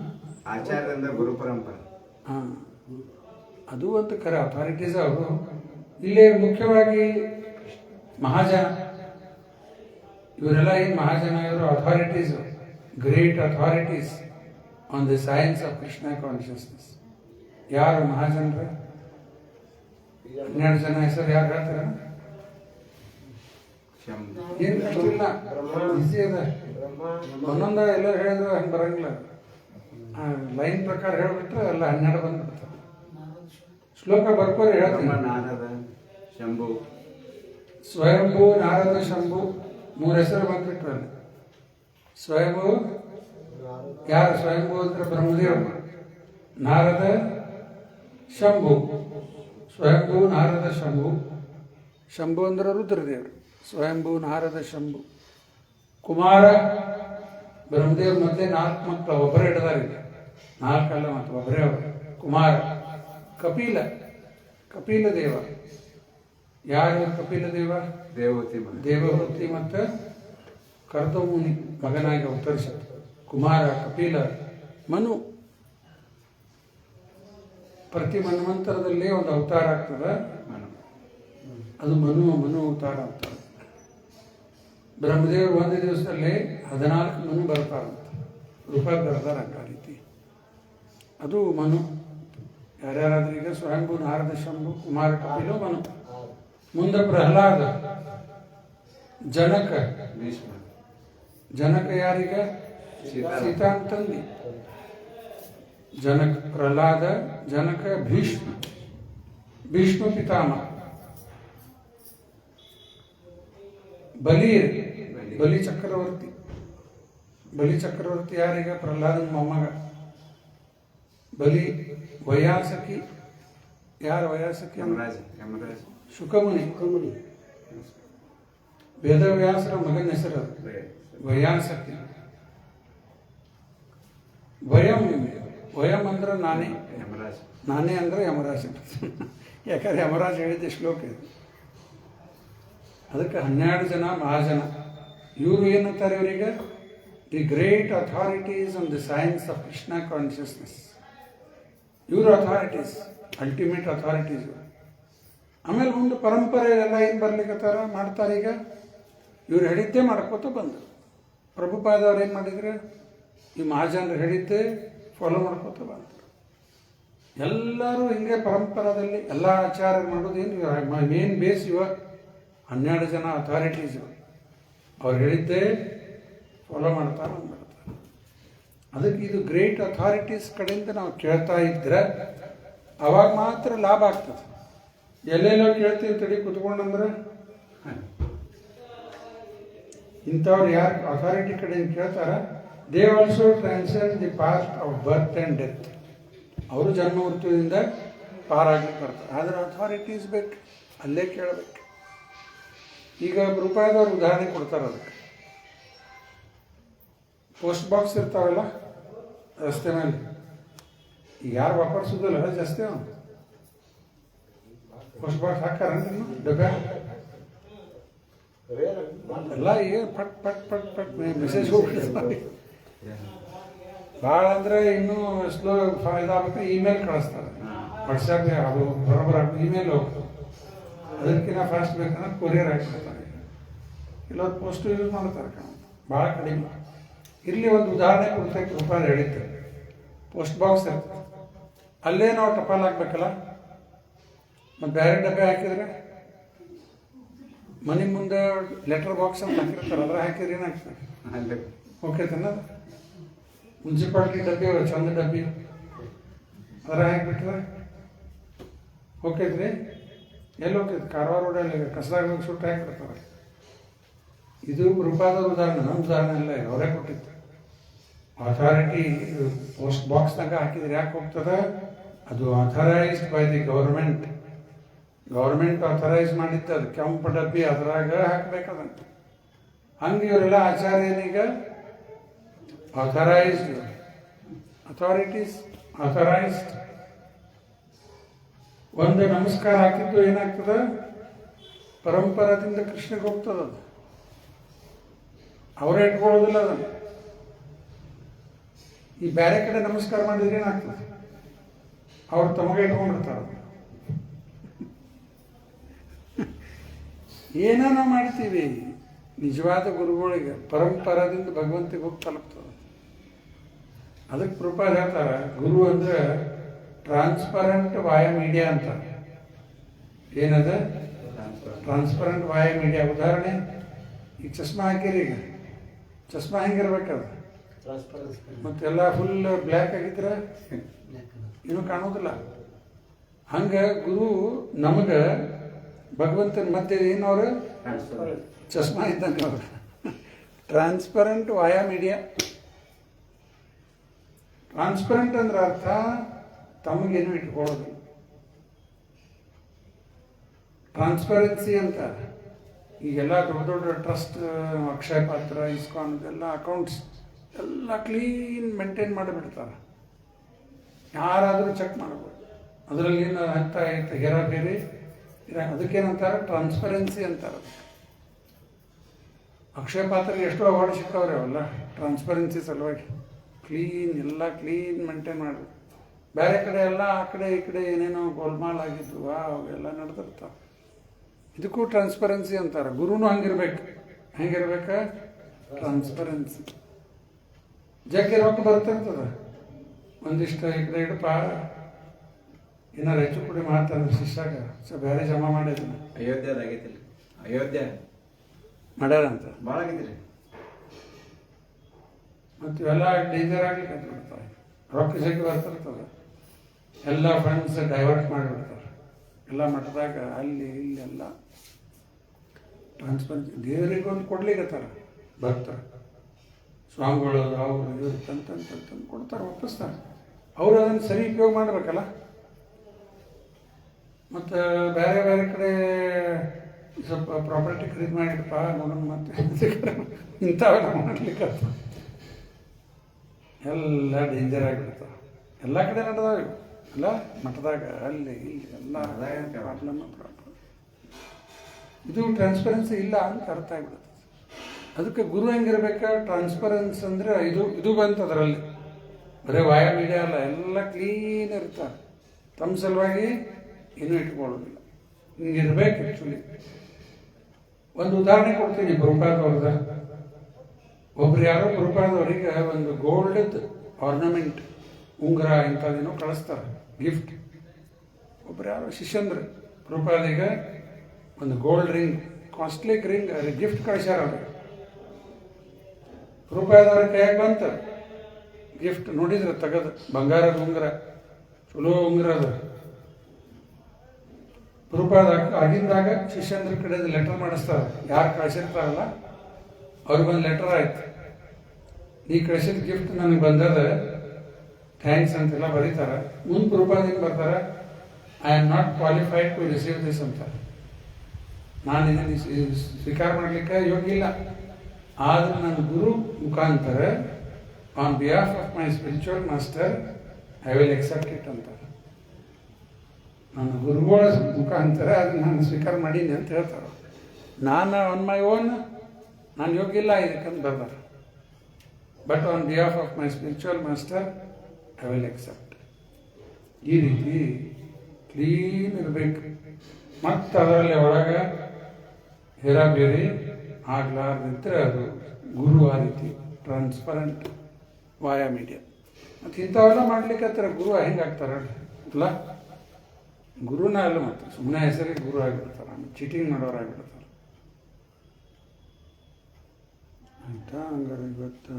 ಆಚಾರ್ಯರಿಂದ ಗುರು ಪರಂಪರೆ. ಹಾಂ, ಅದು ಅಂತ ಖರೆ ಅಥಾರಿಟೀಸ್ ಅವರು. ಇಲ್ಲಿ ಮುಖ್ಯವಾಗಿ ಮಹಾಜನ, ಇವರೆಲ್ಲ ಏನು ಮಹಾಜನ, ಇವರು authorities, great authorities on the science of Krishna consciousness. ಯಾರು ಮಹಾಜನರು? 12 ಜನ ಹೆಸರು ಯಾರು ಹೇಳ್ತಾರ? ಏನು ಕಷ್ಟಿಲ್ಲ, ಈಸಿ ಅದ. ಒಂದೊಂದ ಎಲ್ಲ ಹೇಳಿದ್ರು ಹಂಗೆ ಬರಂಗಿಲ್ಲ. ಲೈನ್ ಪ್ರಕಾರ ಹೇಳ್ಬಿಟ್ರೆ ಎಲ್ಲ 12 ಬಂದ್ಬಿಡ್ತಾರೆ. ಶ್ಲೋಕ ಬರ್ಕೋರಿ ಹೇಳ್ತೀನಿ. ನಾರದ, ಶಂಭು, ಸ್ವಯಂಭೂ, ನಾರದ, ಶಂಭು 3 ಹೆಸರು ಬಂದ್ಬಿಟ್ರು ಅಲ್ಲಿ. ಸ್ವಯಂಭೂ ಯಾರು? ಸ್ವಯಂಭೂ ಅಂದ್ರೆ ಬ್ರಹ್ಮದೇವ. ನಾರದ, ಶಂಭು. ಸ್ವಯಂಭೂ, ನಾರದ, ಶಂಭು. ಶಂಭು ಅಂದ್ರೆ ರುದ್ರದೇವರು. ಸ್ವಯಂಭೂ, ನಾರದ, ಶಂಭು. ಕುಮಾರ, ಬ್ರಹ್ಮದೇವ್ರ ಮತ್ತೆ 4 ಮಕ್ಕಳು, ಒಬ್ಬರೇ ಹಿಡಿದಾರೆ. 4 ಅಲ್ಲ, ಮತ್ತು ಒಬ್ಬರೇ ಅವರು. ಕುಮಾರ. ಕಪಿಲ ದೇವ. ಯಾರು ಕಪಿಲ ದೇವ? ದೇವಹೂತಿ ಮತ್ತು ಕರ್ದಮುನಿ ಮಗನಾಗಿ ಅವತರಿಸ. ಕುಮಾರ, ಕಪಿಲ. ಮನು, ಪ್ರತಿ ಮನ್ವಂತರದಲ್ಲಿ ಒಂದು ಅವತಾರ ಆಗ್ತದೆ, ಅದು ಮನು ಅವತಾರ ಆಗ್ತದೆ. ಬ್ರಹ್ಮದೇವರು ಒಂದು ದಿವಸದಲ್ಲಿ 14 ಮನು ಬರ್ತಾರಂತ, ರೂಪಾಯಿ ಬರ್ತಾರೆ ಆ ರೀತಿ. ಅದು ಮನು. ಯಾರ್ಯಾರಾದ್ರೂ ಈಗ ಸ್ವಯಂಭೂ, ನಾರದ, ಶಂಭು, ಕುಮಾರ, ಕಪಿಲು, ಮನು. ಮುಂದೆ ಪ್ರಹ್ಲಾದ, ಜನಕ. ಜನಕ ಯಾರೀಗ? ಸೀತಾ ಅಂತಂದಿ. ಜನಕ, ಪ್ರಹ್ಲಾದ, ಜನಕ, ಭೀಷ್ಮ ಪಿತಾಮಹ. ಬಲಿ ಚಕ್ರವರ್ತಿ. ಯಾರೀಗ? ಪ್ರಹ್ಲಾದನ ಮೊಮ್ಮಗ ಬಲಿ. ವಯಾಸಕಿ. ಯಾರು ವಯಾಸಕಿ? ಶುಕಮುನಿ. ವೇದವ್ಯಾಸರ ಮಗನ ಹೆಸರು ವಯಾಸಕಿ. ವಯಂ ಅಂದ್ರೆ ನಾನೇ ಅಂದ್ರೆ ಯಮರಾಜ. ಯಾಕಂದ್ರೆ ಯಮರಾಜ ಹೇಳಿದ್ದೆ ಶ್ಲೋಕ ಇದು. ಅದಕ್ಕೆ 12 ಜನ ಮಹಾಜನ. ಇವರು ಏನಂತಾರೆ ಇವರಿಗೆ? The great authorities on the science of Krishna consciousness. ಇವರು ಅಥಾರಿಟೀಸ್, ಅಲ್ಟಿಮೇಟ್ ಅಥಾರಿಟೀಸ್. ಆಮೇಲೆ ಒಂದು ಪರಂಪರೆ ಎಲ್ಲ ಏನು ಬರ್ಲಿಕ್ಕತ್ತಾರ ಮಾಡ್ತಾರೆ. ಈಗ ಇವ್ರು ಹೇಳಿದ್ದೇ ಮಾಡ್ಕೋತ ಬಂದರು. ಪ್ರಭುಪಾದವ್ರು ಏನು ಮಾಡಿದ್ರು? ಈ ಮಹಾಜನರು ಹೇಳಿದ್ದೇ ಫಾಲೋ ಮಾಡ್ಕೋತ ಬಂದರು. ಎಲ್ಲರೂ ಹಿಂಗೆ ಪರಂಪರಾದಲ್ಲಿ ಎಲ್ಲ ಆಚಾರ ಮಾಡೋದೇನು ಮೇನ್ ಬೇಸ್ ಇವ 12 ಜನ ಅಥಾರಿಟೀಸ್. ಅವ್ರು ಹೇಳಿದ್ದೇ ಫಾಲೋ ಮಾಡ್ತಾ ಬಂದ್ಬಿಡ್ತಾರೆ. ಅದಕ್ಕೆ ಇದು ಗ್ರೇಟ್ ಅಥಾರಿಟೀಸ್ ಕಡೆಯಿಂದ ನಾವು ಕೇಳ್ತಾ ಇದ್ರೆ ಅವಾಗ ಮಾತ್ರ ಲಾಭ ಆಗ್ತದೆ. ಎಲ್ಲೆಲ್ಲೋ ಕೇಳ್ತೀವಿ ತಡಿ ಕುತ್ಕೊಂಡಂದ್ರೆ ಇಂಥವ್ರು ಯಾರು ಅಥಾರಿಟಿ ಕಡೆಯಿಂದ ಕೇಳ್ತಾರ they also transcend the past of birth and death. ಅವರು ಜನ್ಮ ಮೃತ್ಯುವಿಂದ ಪಾರಾಗ್ಲಿಕ್ಕೆ ಬರ್ತಾರೆ. ಆದರೆ ಅಥಾರಿಟೀಸ್ ಬೇಕು, ಅಲ್ಲೇ ಕೇಳಬೇಕು. ಈಗ ರೂಪಾಯಿದವ್ರು ಉದಾಹರಣೆ ಕೊಡ್ತಾರೆ. ಅದಕ್ಕೆ ಪೋಸ್ಟ್ ಬಾಕ್ಸ್ ಇರ್ತಾವಲ್ಲ ರಸ್ತೆ ಮೇಲೆ, ಈಗ ಯಾರು ವಾಪರ್ಸೋದಿಲ್ಲ ಜಾಸ್ತಿ. ಪೋಸ್ಟ್ ಬಾಕ್ಸ್ ಹಾಕಾರ ಡಬ್ಬ ಎಲ್ಲ ಏನು ಪಟ್ ಪಟ್ ಪಟ್ ಪಟ್ ಮೆಸೇಜ್ ಹೋಗ್ಬಿಡ್ತಾರೆ. ಭಾಳ ಅಂದರೆ ಇನ್ನೂ ಸ್ಲೋ ಇದಾಗಬೇಕು, ಇಮೇಲ್ ಕಳಿಸ್ತಾರೆ. ವಾಟ್ಸಪ್ ಅದು ಬರೋಬ್ಬರ ಇಮೇಲ್ ಹೋಗ್ತದೆ. ಅದಕ್ಕಿಂತ ಫಾಸ್ಟ್ ಬೇಕಂದ್ರೆ ಕೊರಿಯರ್ ಹಾಕ್ಬಿಡ್ತಾರೆ. ಇಲ್ಲೊಂದು ಪೋಸ್ಟು ಯೂಸ್ ಮಾಡ್ತಾರೆ ಭಾಳ ಕಡಿಮೆ. ಇಲ್ಲಿ ಒಂದು ಉದಾಹರಣೆ ಕೊಡ್ತಕ್ಕೆ ರೂಪಾಯಿ ಹೇಳಿತ್ತು. ಪೋಸ್ಟ್ ಬಾಕ್ಸ್ ಇರ್ತದೆ, ಅಲ್ಲೇ ನಾವು ಟಪಾಲ್ ಹಾಕ್ಬೇಕಲ್ಲ. ಮತ್ತು ಬೇರೆ ಡಬ್ಬೆ ಹಾಕಿದ್ರೆ ಮನೆ ಮುಂದೆ ಲೆಟರ್ ಬಾಕ್ಸ್ ಅಂತ ಹಾಕಿರ್ತಾರೆ, ಅದ್ರ ಹಾಕಿದ್ರೆ ಏನಾಗ್ತದೆ ಓಕೆ ತಾನ. ಮುನ್ಸಿಪಾಲ್ಟಿ ಡಬ್ಬಿ ಚಂದ ಡಬ್ಬಿ ಅದ್ರ ಹಾಕಿಬಿಟ್ರೆ ಓಕೆತ್ರಿ. ಎಲ್ಲಿ ಹೋಗ್ತೈತೆ? ಕಾರವಾರ ರೋಡಲ್ಲಿ ಕಸದಾಗ ಸುಟ್ಟು ಹಾಕಿಬಿಡ್ತಾರೆ. ಇದು ರೂಪಾಯಿದ ಉದಾಹರಣೆ, ನಮ್ಮ ಉದಾಹರಣೆ ಎಲ್ಲ ಅವರೇ ಕೊಟ್ಟಿತ್ತು. ಅಥಾರಿಟಿ ಪೋಸ್ಟ್ ಬಾಕ್ಸ್ನಾಗ ಹಾಕಿದ್ರೆ ಯಾಕೆ ಹೋಗ್ತದೆ? ಅದು authorised by the government. Government authorise ಮಾಡಿತ್ತು. ಅದು ಕೆಂಪು ಡಬ್ಬಿ ಅದ್ರಾಗ ಹಾಕ್ಬೇಕದಂತ. ಹಂಗೆ ಇವರೆಲ್ಲ ಆಚಾರ್ಯನೀಗ ಅಥರೈಸ್ಡ್, ಅಥಾರಿಟೀಸ್ ಅಥರೈಸ್ಡ್. ಒಂದು ನಮಸ್ಕಾರ ಹಾಕಿದ್ದು ಏನಾಗ್ತದೆ? ಪರಂಪರಾದಿಂದ ಕೃಷ್ಣಗೆ ಹೋಗ್ತದೆ. ಅದು ಅವರೇ ಇಟ್ಕೊಳ್ಳೋದಿಲ್ಲ ಅದನ್ನು. ಈ ಬೇರೆ ಕಡೆ ನಮಸ್ಕಾರ ಮಾಡಿದ್ರೆ ಏನಾಗ್ತದೆ? ಅವ್ರು ತಮಗೆ ಇಟ್ಕೊಂಡಿರ್ತಾರೆ. ಏನೋ ನಾವು ಮಾಡ್ತೀವಿ. ನಿಜವಾದ ಗುರುಗಳಿಗೆ ಪರಂಪರಾದಿಂದ ಭಗವಂತಿಗೆ ಹೋಗಿ ತಲುಪ್ತದೆ. ಅದಕ್ಕೆ ಪ್ರಪಾದ ಹೇಳ್ತಾರೆ, ಗುರು ಅಂದ್ರೆ ಟ್ರಾನ್ಸ್ಪರೆಂಟ್ ವಾಯ ಮೀಡಿಯಾ ಅಂತ. ಏನದ? ಟ್ರಾನ್ಸ್ಪರೆಂಟ್ ವಾಯ ಮೀಡಿಯಾ. ಉದಾಹರಣೆ, ಈಗ ಚಸ್ಮಾ ಹಾಕಿರಿ. ಈಗ ಚಸ್ಮಾ ಹೆಂಗಿರ್ಬೇಕದು? ಮತ್ತೆಲ್ಲ ಫುಲ್ ಬ್ಲ್ಯಾಕ್ ಆಗಿದ್ರೆ ಏನೂ ಕಾಣೋದಿಲ್ಲ. ಹಂಗೆ ಗುರು ನಮಗೆ ಭಗವಂತನ ಮಧ್ಯೆ ಏನವ್ರು ಚಸ್ಮಾ ಇದ್ದಂಗೆ ಅವ್ರು. Transparent ವಾಯಾ media. ಟ್ರಾನ್ಸ್ಪರೆಂಟ್ ಅಂದ್ರೆ ಅರ್ಥ ತಮಗೇನು ಇಟ್ಕೊಳ್ಳೋದು. ಟ್ರಾನ್ಸ್ಪರೆನ್ಸಿ ಅಂತ ಈಗೆಲ್ಲ ದೊಡ್ಡ ದೊಡ್ಡ ಟ್ರಸ್ಟ್, ಅಕ್ಷಯ ಪಾತ್ರ, ಇಸ್ಕಾನ್ ಎಲ್ಲ ಅಕೌಂಟ್ಸ್ ಎಲ್ಲ ಕ್ಲೀನ್ ಮೇಂಟೈನ್ ಮಾಡಿಬಿಡ್ತಾರೆ. ಯಾರಾದರೂ ಚೆಕ್ ಮಾಡ್ಬೋದು. ಅದರಲ್ಲಿ ಏನು ಅಂತ ಹೇರಾಬೇರಿ ಅದಕ್ಕೇನಂತಾರೆ? ಟ್ರಾನ್ಸ್ಪರೆನ್ಸಿ ಅಂತಾರೆ. ಅಕ್ಷಯ ಪಾತ್ರೆಗೆ ಎಷ್ಟೋ ಅವಾರ್ಡ್ ಸಿಕ್ಕವ್ರೆ ಅವೆಲ್ಲ ಟ್ರಾನ್ಸ್ಪರೆನ್ಸಿ ಸಲುವಾಗಿ. ಕ್ಲೀನ್ ಎಲ್ಲ ಕ್ಲೀನ್ ಮೇಂಟೈನ್ ಮಾಡಬೇಕು. ಬೇರೆ ಕಡೆ ಎಲ್ಲ ಆ ಕಡೆ ಈ ಕಡೆ ಏನೇನೋ ಗೋಲ್ಮಾಲ್ ಆಗಿದ್ದು ಅವೆಲ್ಲ ನಡೆದಿರ್ತಾವೆ. ಇದಕ್ಕೂ ಟ್ರಾನ್ಸ್ಪರೆನ್ಸಿ ಅಂತಾರೆ. ಗುರುನು ಹಂಗಿರ್ಬೇಕು. ಹೆಂಗಿರ್ಬೇಕ? ಟ್ರಾನ್ಸ್ಪರೆನ್ಸಿ. ಜಗ್ಗೆ ರೊಕ್ಕ ಬರ್ತಿರ್ತದೆ. ಒಂದಿಷ್ಟು ಈ ಕಡೆ ಇಡಪ್ಪ ಏನಾರು ಹೆಚ್ಚು ಕುಡಿ ಮಾಡ್ತಾರೆ ಶಿಷ್ಯಾಗ, ಬೇರೆ ಜಮಾ ಮಾಡಿದ್ರು. ಅಯೋಧ್ಯದಾಗೈತಿಲ್ಲ, ಅಯೋಧ್ಯೆ ಮಾಡ್ಯಾರಂತ ಭಾಳ ಆಗಿದ್ರಿ. ಮತ್ತು ಇವೆಲ್ಲ ಡೇಂಜರ್ ಆಗ್ಲಿಕ್ಕೆ ಅಂತ ಬಿಡ್ತಾರೆ. ರೊಕ್ಕ ಜಗ್ಗಿ ಬರ್ತಿರ್ತದೆ. ಎಲ್ಲ ಫಂಡ್ಸ್ ಡೈವರ್ಟ್ ಮಾಡಿಬಿಡ್ತಾರೆ. ಎಲ್ಲ ಮಠದಾಗ ಅಲ್ಲಿ ಇಲ್ಲಿ ಎಲ್ಲ ಟ್ರಾನ್ಸ್ಪರೆನ್ಸಿ. ದೇವರಿಗೆ ಒಂದು ಕೊಡ್ಲಿಕ್ಕತ್ತಾರ ಭಕ್ತರು, ಸ್ವಾಮಿಗಳು ಅವರು ಇವರು ತಂದು ಕೊಡ್ತಾರೆ, ಒಪ್ಪಿಸ್ತಾರೆ. ಅವರು ಅದನ್ನು ಸರಿ ಉಪಯೋಗ ಮಾಡಬೇಕಲ್ಲ. ಮತ್ತು ಬೇರೆ ಬೇರೆ ಕಡೆ ಸ್ವಲ್ಪ ಪ್ರಾಪರ್ಟಿ ಖರೀದಿ ಮಾಡಿಡಪ್ಪ ನೋಡೋಣ ಮತ್ತೆ ಇಂಥವೆಲ್ಲ ಮಾಡ್ಲಿಕ್ಕೆ ಎಲ್ಲ ಡೇಂಜರ್ ಆಗಿಬಿಡ್ತಾವೆ. ಎಲ್ಲ ಕಡೆ ನಡೆದಾವೆ ಅಲ್ಲ, ಮಠದಾಗ ಅಲ್ಲಿ ಇಲ್ಲಿ ಎಲ್ಲ ಪ್ರಾಬ್ಲಮ್. ಇದು ಟ್ರಾನ್ಸ್ಪರೆನ್ಸಿ ಇಲ್ಲ ಅಂತ ಅರ್ಥ ಆಗಿಬಿಡುತ್ತೆ. ಅದಕ್ಕೆ ಗುರು ಹೆಂಗಿರ್ಬೇಕಾ? ಟ್ರಾನ್ಸ್ಪರೆನ್ಸ್ ಅಂದರೆ ಇದು ಬಂತು ಅದರಲ್ಲಿ. ಬರೀ ವಾಯ ಮೀಡಿಯಾ ಅಲ್ಲ, ಎಲ್ಲ ಕ್ಲೀನ್ ಇರ್ತಾರೆ. ತಮ್ಮ ಸಲುವಾಗಿ ಏನೂ ಇಟ್ಕೊಳ್ಳೋದಿಲ್ಲ. ಹಿಂಗಿರ್ಬೇಕು ಆ್ಯಕ್ಚುಲಿ. ಒಂದು ಉದಾಹರಣೆ ಕೊಡ್ತೀನಿ ಪ್ರಭುಪಾದವ್ರದ. ಒಬ್ರು ಯಾರೋ ಪ್ರಭುಪಾದವರಿಗೆ ಒಂದು ಗೋಲ್ಡ್ ಆರ್ನಮೆಂಟ್, ಉಂಗುರ ಇಂಥದ್ದೇನೋ ಕಳಿಸ್ತಾರೆ ಗಿಫ್ಟ್. ಒಬ್ರು ಯಾರೋ ಶಿಷ್ಯಂದ್ರು ಪ್ರಭುಪಾದಿಗೆ ಒಂದು gold ring, costly ring gift ಕಳಿಸ್ಯಾರ. ಅವ್ರಿಗೆ ಪ್ರಭುಪಾದವ್ರ ಕೈಯಾಗ ಬಂತ ಗಿಫ್ಟ್. ನೋಡಿದ್ರೆ ತೆಗೆದು ಬಂಗಾರದ ಉಂಗುರ, ಚಲೋ ಉಂಗುರ ಅದು. ಪ್ರಭುಪಾದ ಆಗಿಂದಾಗ ಶಿಷ್ಯಂದ್ರ ಕಡೆ ಲೆಟರ್ ಮಾಡಿಸ್ತಾರೆ, ಯಾರು ಕಳಿಸಿರ್ತಾರಲ್ಲ ಅವ್ರಿಗೊಂದು ಲೆಟರ್ ಆಯ್ತು, ನೀ ಕಳಿಸಿದ ಗಿಫ್ಟ್ ನನಗೆ ಬಂದದ, ಥ್ಯಾಂಕ್ಸ್ ಅಂತೆಲ್ಲ ಬರೀತಾರೆ. ಮುಂದೆ ಪ್ರಭುಪಾದ ಬರ್ತಾರೆ, I am not qualified to receive this ಅಂತ, ನಾನು ಇದನ್ನು ಸ್ವೀಕಾರ ಮಾಡಲಿಕ್ಕೆ ಯೋಗ್ಯ ಇಲ್ಲ. ಆದರೆ ನನ್ನ ಗುರು ಮುಖಾಂತರ on behalf of my spiritual master I will accept it ಅಂತ. ನನ್ನ ಗುರುಗಳ ಮುಖಾಂತರ ಅದನ್ನು ನಾನು ಸ್ವೀಕಾರ ಮಾಡೀನಿ ಅಂತ ಹೇಳ್ತಾರೆ. ನಾನು ಆನ್ ಮೈ ಓನ್ ನಾನು ಯೋಗ್ಯ ಇಲ್ಲ ಇದಕ್ಕಂತ ಬರ್ತಾರೆ. But on behalf of my spiritual master I will accept. ಈ ರೀತಿ ಕ್ಲೀನ್ ಇರಬೇಕು. ಮತ್ತು ಅದರಲ್ಲಿ ಒಳಗೆ ಹೇರಾಬೇರಿ ಆಗ್ಲಾರ್ದಿದ್ರೆ ಅದು ಗುರು ಆ ರೀತಿ ಟ್ರಾನ್ಸ್ಪರೆಂಟ್ ವಾಯಾ ಮೀಡಿಯಾ. ಮತ್ತು ಇಂಥವೆಲ್ಲ ಮಾಡ್ಲಿಕ್ಕೆ ಗುರು ಹೆಂಗೆ ಆಗ್ತಾರೆ ಅಲ್ಲ, ಗುರುನ ಅಲ್ಲ, ಮತ್ತು ಸುಮ್ಮನೆ ಹೆಸರಿಗೆ ಗುರು ಆಗಿಬಿಡ್ತಾರೆ, ಆಮೇಲೆ ಚೀಟಿಂಗ್ ಮಾಡೋರಾಗಿಬಿಡ್ತಾರೆ. ಆಯ್ತಾ? ಹಂಗಾರೆ ಇವತ್ತು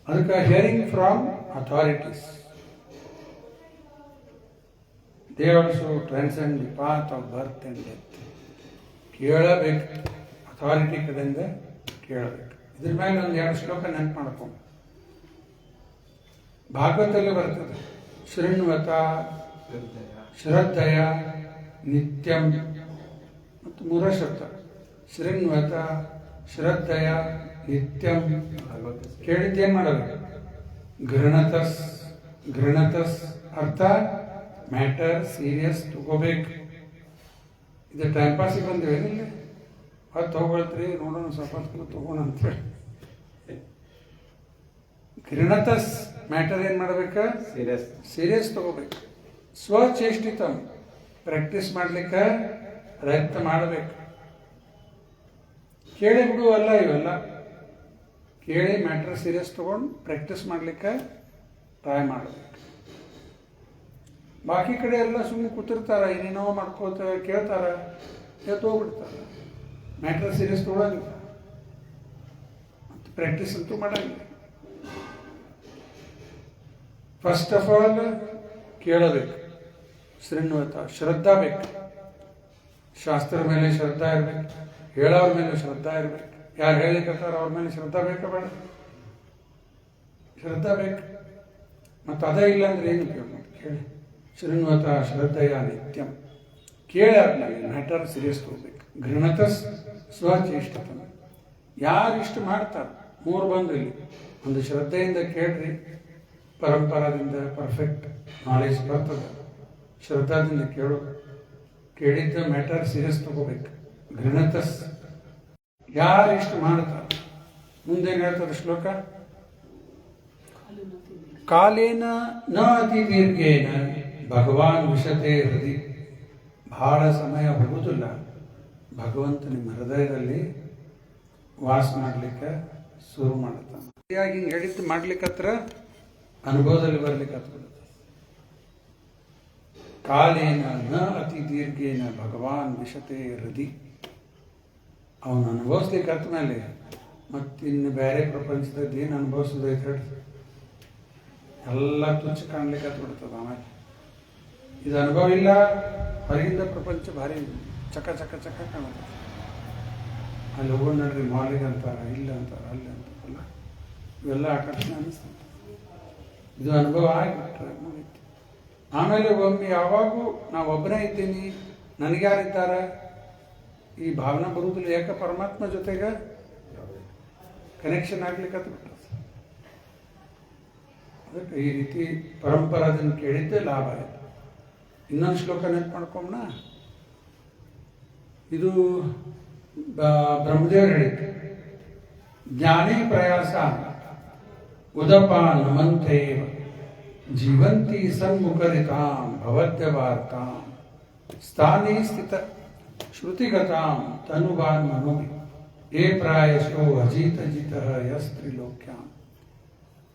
ಅದಕ್ಕೆ hearing from authorities, they also transcend the path of birth and death. ಕೇಳಬೇಕು, ಅಥಾರಿಟಿ ಕಡೆಯಿಂದ ಕೇಳಬೇಕು. ಇದ್ರ ಮೇಲೆ ಒಂದು 2 ಶ್ಲೋಕ ನೆನಪು ಮಾಡ್ಕೊಂಡು, ಭಾಗವತದಲ್ಲಿ ಬರ್ತದೆ, ಶೃಣ್ವತ ಶ್ರದ್ಧೆಯ ನಿತ್ಯಂ, ಮತ್ತು 3 ಶಬ್ದ, ಶೃಣ್ವತ ಶ್ರದ್ಧೆಯ ನಿತ್ಯಂ. ಕೇಳಿದ್ದೇನು ಮಾಡಬೇಕು? ಘೃಣತಸ್ ಅರ್ಥ ಮ್ಯಾಟರ್ ಸೀರಿಯಸ್ ತಗೋಬೇಕು. ಇದು ಟೈಮ್ ಪಾಸಿಗೆ ಬಂದಿವೆ ಇಲ್ಲಿ, ಅದು ತಗೊಳ್ತ್ರಿ, ನೋಡೋಣ ಸ್ವಲ್ಪ ತಗೋಣ ಅಂತೇಳಿ. ಘೃಣತಸ್ ಮ್ಯಾಟರ್ ಏನು ಮಾಡ್ಬೇಕು? ಸೀರಿಯಸ್ ತಗೋಬೇಕು. ಸ್ವಚೇಷ್ಟಿತ ಪ್ರಾಕ್ಟೀಸ್ ಮಾಡ್ಲಿಕ್ಕೆ ಪ್ರಯತ್ನ ಮಾಡಬೇಕು. ಕೇಳಿ ಬಿಡುವಲ್ಲ ಇವೆಲ್ಲ, ಕೇಳಿ ಮ್ಯಾಟರ್ ಸೀರಿಯಸ್ ತಗೊಂಡು ಪ್ರಾಕ್ಟೀಸ್ ಮಾಡಲಿಕ್ಕೆ ಟ್ರೈ ಮಾಡಬೇಕು. ಬಾಕಿ ಕಡೆ ಎಲ್ಲ ಸುಮ್ಮನೆ ಕೂತಿರ್ತಾರೆ, ಏನೇನೋ ಮಾಡ್ಕೋತ ಕೇಳ್ತಾರೆ, ಹೋಗ್ಬಿಡ್ತಾರೆ, ಮ್ಯಾಟರ್ ಸೀರಿಯಸ್ ತೊಗೊಳಂಗಿಲ್ಲ, ಮತ್ತು ಪ್ರಾಕ್ಟೀಸ್ ಅಂತೂ ಮಾಡಂಗಿಲ್ಲ. ಫಸ್ಟ್ ಆಫ್ ಆಲ್ ಕೇಳಬೇಕು, ಶೃಣ್ವತ ಶ್ರದ್ಧಾ ಬೇಕು, ಶಾಸ್ತ್ರದ ಮೇಲೆ ಶ್ರದ್ಧಾ ಇರಬೇಕು, ಹೇಳೋರ ಮೇಲೆ ಶ್ರದ್ಧಾ ಇರಬೇಕು. ಯಾರು ಹೇಳಿಕತ್ತಾರ ಅವ್ರ ಮೇಲೆ ಶ್ರದ್ಧಾ ಬೇಕಾ ಬೇಡ? ಶ್ರದ್ಧಾ ಬೇಕು. ಮತ್ತು ಅದೇ ಇಲ್ಲ ಅಂದ್ರೆ ಏನು ಉಪಯೋಗ? ಕೇಳಿ ಶೃಣ್ವತ ಶ್ರದ್ಧೆಯ ನಿತ್ಯಂ. ಕೇಳಿ ಆದ್ಮೇಲೆ ಮ್ಯಾಟರ್ ಸೀರಿಯಸ್ ತಗೋಬೇಕು. ಘೃಣತಸ್ ಸ್ವಚೇಷ್ಟತನ. ಯಾರು ಇಷ್ಟು ಮಾಡ್ತಾರೆ 3 ಬಂದು ಇಲ್ಲಿ, ಒಂದು ಶ್ರದ್ಧೆಯಿಂದ ಕೇಳ್ರಿ, ಪರಂಪರಾದಿಂದ ಪರ್ಫೆಕ್ಟ್ ನಾಲೆಜ್ ಬರ್ತದೆ. ಶ್ರದ್ಧಾದಿಂದ ಕೇಳಿದ್ದ ಮ್ಯಾಟರ್ ಸೀರಿಯಸ್ ತಗೋಬೇಕು. ಘೃಣತಸ್ ಯಾರು ಇಷ್ಟು ಮಾಡ್ತಾರೆ, ಮುಂದೇನು ಹೇಳ್ತಾರೆ ಶ್ಲೋಕ? ಕಾಲೇನ ನ ಅತಿ ದೀರ್ಘೇನ ಭಗವಾನ್ ವಿಶತೆ ಹೃದಯ. ಬಹಳ ಸಮಯ ಹೋಗುವುದಿಲ್ಲ, ಭಗವಂತ ನಿಮ್ಮ ಹೃದಯದಲ್ಲಿ ವಾಸ ಮಾಡಲಿಕ್ಕೆ ಶುರು ಮಾಡುತ್ತಾನೆ. ಹೀಗಾಗಿ ಹಿಂಗೆ ಹೇಳಿದ್ದು ಮಾಡ್ಲಿಕ್ಕತ್ರ ಅನುಭವದಲ್ಲಿ ಬರ್ಲಿಕ್ಕೆ ಕಾಲೇನ ನ ಅತಿ ದೀರ್ಘೇನ ಭಗವಾನ್ ವಿಶತೆ ಹೃದಯ. ಅವನು ಅನುಭವಿಸ್ಲಿಕ್ಕೆ ಹತ್ತ ಮೇಲೆ ಮತ್ತಿನ್ನು ಬೇರೆ ಪ್ರಪಂಚದಲ್ಲಿ ಏನು ಅನುಭವಿಸೋದೈತೆ ಹೇಳಿ, ಎಲ್ಲ ತುಚ್ಛ ಕಾಣ್ಲಿಕ್ಕೆ ಹತ್ಬಿಡ್ತದೆ. ಆಮೇಲೆ ಇದು ಅನುಭವ ಇಲ್ಲ, ಹೊರಗಿಂದ ಪ್ರಪಂಚ ಭಾರಿ ಚಕ ಚಕ ಚಕ ಕಾಣುತ್ತೆ. ಅಲ್ಲಿ ಹೋಗೋಣ ನೋಡ್ರಿ, ಮಾಲಿಗೆ ಅಂತಾರೆ, ಇಲ್ಲ ಅಂತಾರೆ, ಅಲ್ಲಿ ಅಂತಾರಲ್ಲ, ಇವೆಲ್ಲ ಆಕರ್ಷಣೆ ಅನಿಸ್ತದೆ. ಇದು ಅನುಭವ ಆಗಿಬಿಟ್ರೆ ಮುಗೀತು. ಆಮೇಲೆ ಒಮ್ಮೆ ಯಾವಾಗೂ ನಾವು ಒಬ್ಬನೇ ಇದ್ದೀನಿ, ನನಗೆ ಯಾರಿದ್ದಾರೆ ಈ ಭಾವನೆ ಬರುವುದಿಲ್ಲ. ಯಾಕೆ? ಪರಮಾತ್ಮ ಜೊತೆಗೆ ಕನೆಕ್ಷನ್ ಆಗ್ಲಿಕ್ಕೆ ಹತ್ಬಿಟ್ರೆ. ಅದಕ್ಕೆ ಈ ರೀತಿ ಪರಂಪರಾದಿಂದ ಕೇಳಿದ್ದೆ ಲಾಭ ಆಯಿತು. ಇನ್ನೊಂದು ಶ್ಲೋಕ ನೆನಪು ಮಾಡ್ಕೊಂಡ, ಇದು ಬ್ರಹ್ಮದೇವರು ಹೇಳಿದ್ದು, ಜ್ಞಾನೇ ಪ್ರಯಾಸ ಉದಪ ನಮಂತೇವ ಜೀವಂತಿ ಸನ್ಮುಖರಿತಾಂ ಭವದ್ಯವಾರ್ತಾಂ ಸ್ಥಾನೇ ಸ್ಥಿತ ಶ್ರುತಿಗತಾಂ ತನುವಾನ್ ಮನೋಭಿ ಏ ಪ್ರಾಯಶೋ ಅಜಿತ ಜಿತ ಯಸ್ತ್ರಿಲೋಕ್ಯಾಂ.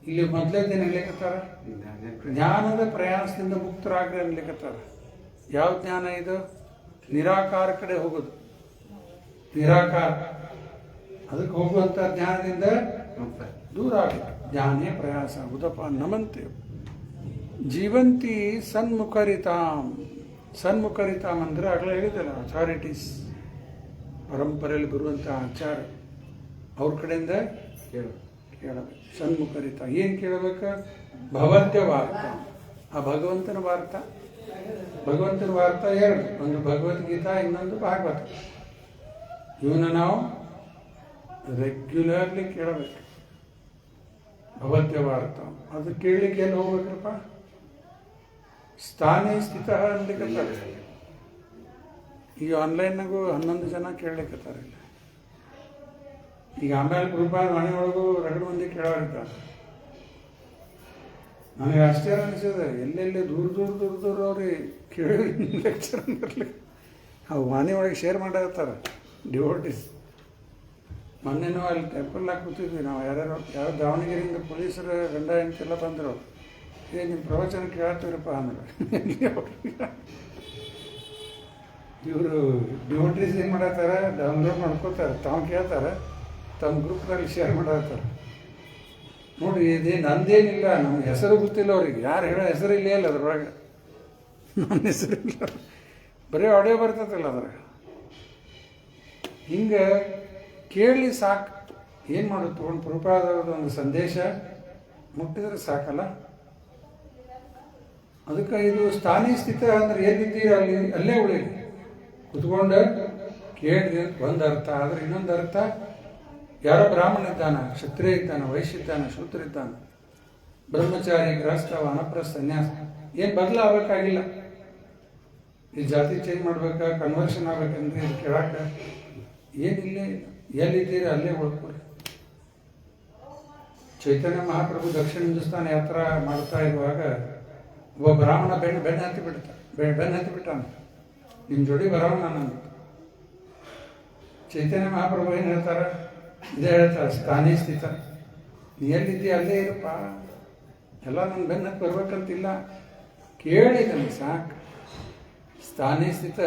ಇಲ್ಲಿ ಮೊದಲೇ ದಿನ ಹೇಳಕತ್ತಾರ, ಜ್ಞಾನದ ಪ್ರಯಾಸದಿಂದ ಮುಕ್ತರಾಗ್ರಿ ಅನ್ಲಿಕ್ಕತ್ತಾರ. ಯಾವ ಜ್ಞಾನ ಇದು? ನಿರಾಕಾರ ಕಡೆ ಹೋಗೋದು. ನಿರಾಕಾರ ಅದಕ್ಕೆ ಹೋಗುವಂಥ ಜ್ಞಾನದಿಂದ ದೂರ ಆಗಬೇಕು. ಜ್ಞಾನೇ ಪ್ರಯಾಸ ಉದಪ ನಮಂತೆ ಜೀವಂತಿ ಸನ್ಮುಖರಿತಾಂ. ಸನ್ಮುಖರಿತಾಂ ಅಂದರೆ ಆಗಲೇ ಹೇಳಿದಲ್ಲ, ಅಥಾರಿಟೀಸ್, ಪರಂಪರೆಯಲ್ಲಿ ಬರುವಂಥ ಆಚಾರ ಅವ್ರ ಕಡೆಯಿಂದ ಕೇಳು. ಕೇಳಬೇಕು. ಸನ್ಮುಖರಿತ ಏನು ಕೇಳಬೇಕು? ಭಗವಂತ ವಾರ್ತ, ಆ ಭಗವಂತನ ವಾರ್ತ. ಭಗವಂತನ ವಾರ್ತ ಎರಡು, ಒಂದು ಭಗವದ್ಗೀತಾ, ಇನ್ನೊಂದು ಭಾಗವತ. ಇವನ್ನ ನಾವು ರೆಗ್ಯುಲರ್ಲಿ ಕೇಳಬೇಕು. ಭಗವಂತ ವಾರ್ತ ಅದು ಕೇಳಲಿಕ್ಕೆ ಎಲ್ಲಿ ಹೋಗ್ಬೇಕಪ್ಪ? ಸ್ಥಾನೇ ಸ್ಥಿತ ಅನ್ಲಿಕ್ಕೆ. ಈಗ ಆನ್ಲೈನ್ನಾಗೂ 11 ಜನ ಕೇಳಲಿಕ್ಕತ್ತಾರೆ. ಈಗ ಆಮೇಲೆ ಗುರುಪಾದ ಮನೆ ಒಳಗೂ ರಗಡು ಮಂದಿ ಕೇಳೋರಿದ್ದಾರೆ. ನನಗೆ ಆಶ್ಚರ್ಯ ಅನಿಸಿದೆ, ಎಲ್ಲೆಲ್ಲಿ ದೂರ ದೂರ ದೂರ ದೂರ ಅವ್ರಿಗೆ ಕೇಳಿ ಲೆಕ್ಚರ್ ಅಂದಿರಲಿ ಅವು ಮನೆ ಒಳಗೆ ಶೇರ್ ಮಾಡತ್ತಾರೆ ಡಿವೋಟೀಸ್. ಮೊನ್ನೆನೂ ಅಲ್ಲಿ ಟೆಂಪಲ್ನಾಗ ಕೂತಿದ್ವಿ ನಾವು. ಯಾವ ದಾವಣಗೆರೆಯಿಂದ ಪೊಲೀಸರು ಗಂಡ ಹೆಂಡತಿಲ್ಲ ಬಂದರು. ನಿಮ್ಮ ಪ್ರವಚನ ಕೇಳ್ತೀರಪ್ಪ ಅಂದ್ರೆ ಇವರು ಡಿವೋಟೀಸ್ ಏನು ಮಾಡತ್ತಾರೆ, ಡೌನ್ಲೋಡ್ ಮಾಡ್ಕೋತಾರೆ, ತಾವು ಕೇಳ್ತಾರೆ, ತಮ್ಮ ಗ್ರೂಪ್ನಲ್ಲಿ ಶೇರ್ ಮಾಡತ್ತಾರೆ. ನೋಡಿ, ಇದೇ ನಂದೇನಿಲ್ಲ, ನಮ್ಗೆ ಹೆಸರು ಗೊತ್ತಿಲ್ಲ ಅವ್ರಿಗೆ. ಯಾರು ಹೇಳೋ ಹೆಸರು ಇಲ್ಲೇ ಇಲ್ಲ ಅದ್ರೊಳಗೆ. ನನ್ನ ಹೆಸರಿಲ್ಲ, ಬರೀ ಆಡಿಯೋ ಬರ್ತೈತಲ್ಲ ಅದ್ರಾಗ. ಹಿಂಗೆ ಕೇಳಿ ಸಾಕು. ಏನು ಮಾಡೋದು? ತೊಗೊಂಡು ಪ್ರಭುಪಾದವ್ರದ್ದು ಒಂದು ಸಂದೇಶ ಮುಟ್ಟಿದ್ರೆ ಸಾಕಲ್ಲ. ಅದಕ್ಕೆ ಇದು ಸ್ಥಾನಿ ಸ್ಥಿತ ಅಂದ್ರೆ ಏನಿದ್ದೀರಿ ಅಲ್ಲಿ ಅಲ್ಲೇ ಉಳಿರಿ, ಕುತ್ಕೊಂಡು ಕೇಳ್ರಿ ಅಂತ ಒಂದು ಅರ್ಥ. ಆದರೆ ಇನ್ನೊಂದು ಅರ್ಥ, ಯಾರೋ ಬ್ರಾಹ್ಮಣ ಇದ್ದಾನ, ಕ್ಷತ್ರಿಯ ಇದ್ದಾನೆ, ವೈಶ್ಯ ಇದ್ದಾನೆ, ಶೂದ್ರ ಇದ್ದಾನೆ, ಬ್ರಹ್ಮಚಾರಿ, ಗೃಹಸ್ಥ, ವಾನಪ್ರಸ್ಥ, ಸನ್ಯಾಸ, ಏನು ಬದಲಾಗಬೇಕಾಗಿಲ್ಲ. ಈ ಜಾತಿ ಚೇಂಜ್ ಮಾಡ್ಬೇಕಾ, ಕನ್ವರ್ಷನ್ ಆಗ್ಬೇಕಂದ್ರೆ ಇದು ಕೇಳಕ್ಕೆ ಏನಿಲ್ಲ. ಎಲ್ಲಿದ್ದೀರಿ ಅಲ್ಲೇ ಉಳ್ಕೊರಿ. ಚೈತನ್ಯ ಮಹಾಪ್ರಭು ದಕ್ಷಿಣ ಹಿಂದೂಸ್ತಾನ ಯಾತ್ರಾ ಮಾಡ್ತಾ ಇರುವಾಗ ಒಬ್ಬ ಬ್ರಾಹ್ಮಣ ಬೆನ್ನು ಹತ್ತಿ ಬಿಟ್ಟಾನ. ನಿಮ್ಮ ಜೋಡಿ ಬರೋಣ ನಾನು. ಚೈತನ್ಯ ಮಹಾಪ್ರಭು ಏನು ಹೇಳ್ತಾರೆ? ಇದೇ ಹೇಳ್ತಾರೆ, ಸ್ಥಾನೇ ಸ್ಥಿತ. ನೀ ಎಲ್ಲಿದ್ದೀಯ ಅಲ್ಲೇ ಇರಪ್ಪ, ಎಲ್ಲ ನನ್ನ ಬೆನ್ನ ಹತ್ತಿ ಬರ್ಬೇಕಂತಿಲ್ಲ, ಕೇಳಿದ್ದಾನೆ ಸಾಕು. ಸ್ಥಾನೇ ಸ್ಥಿತ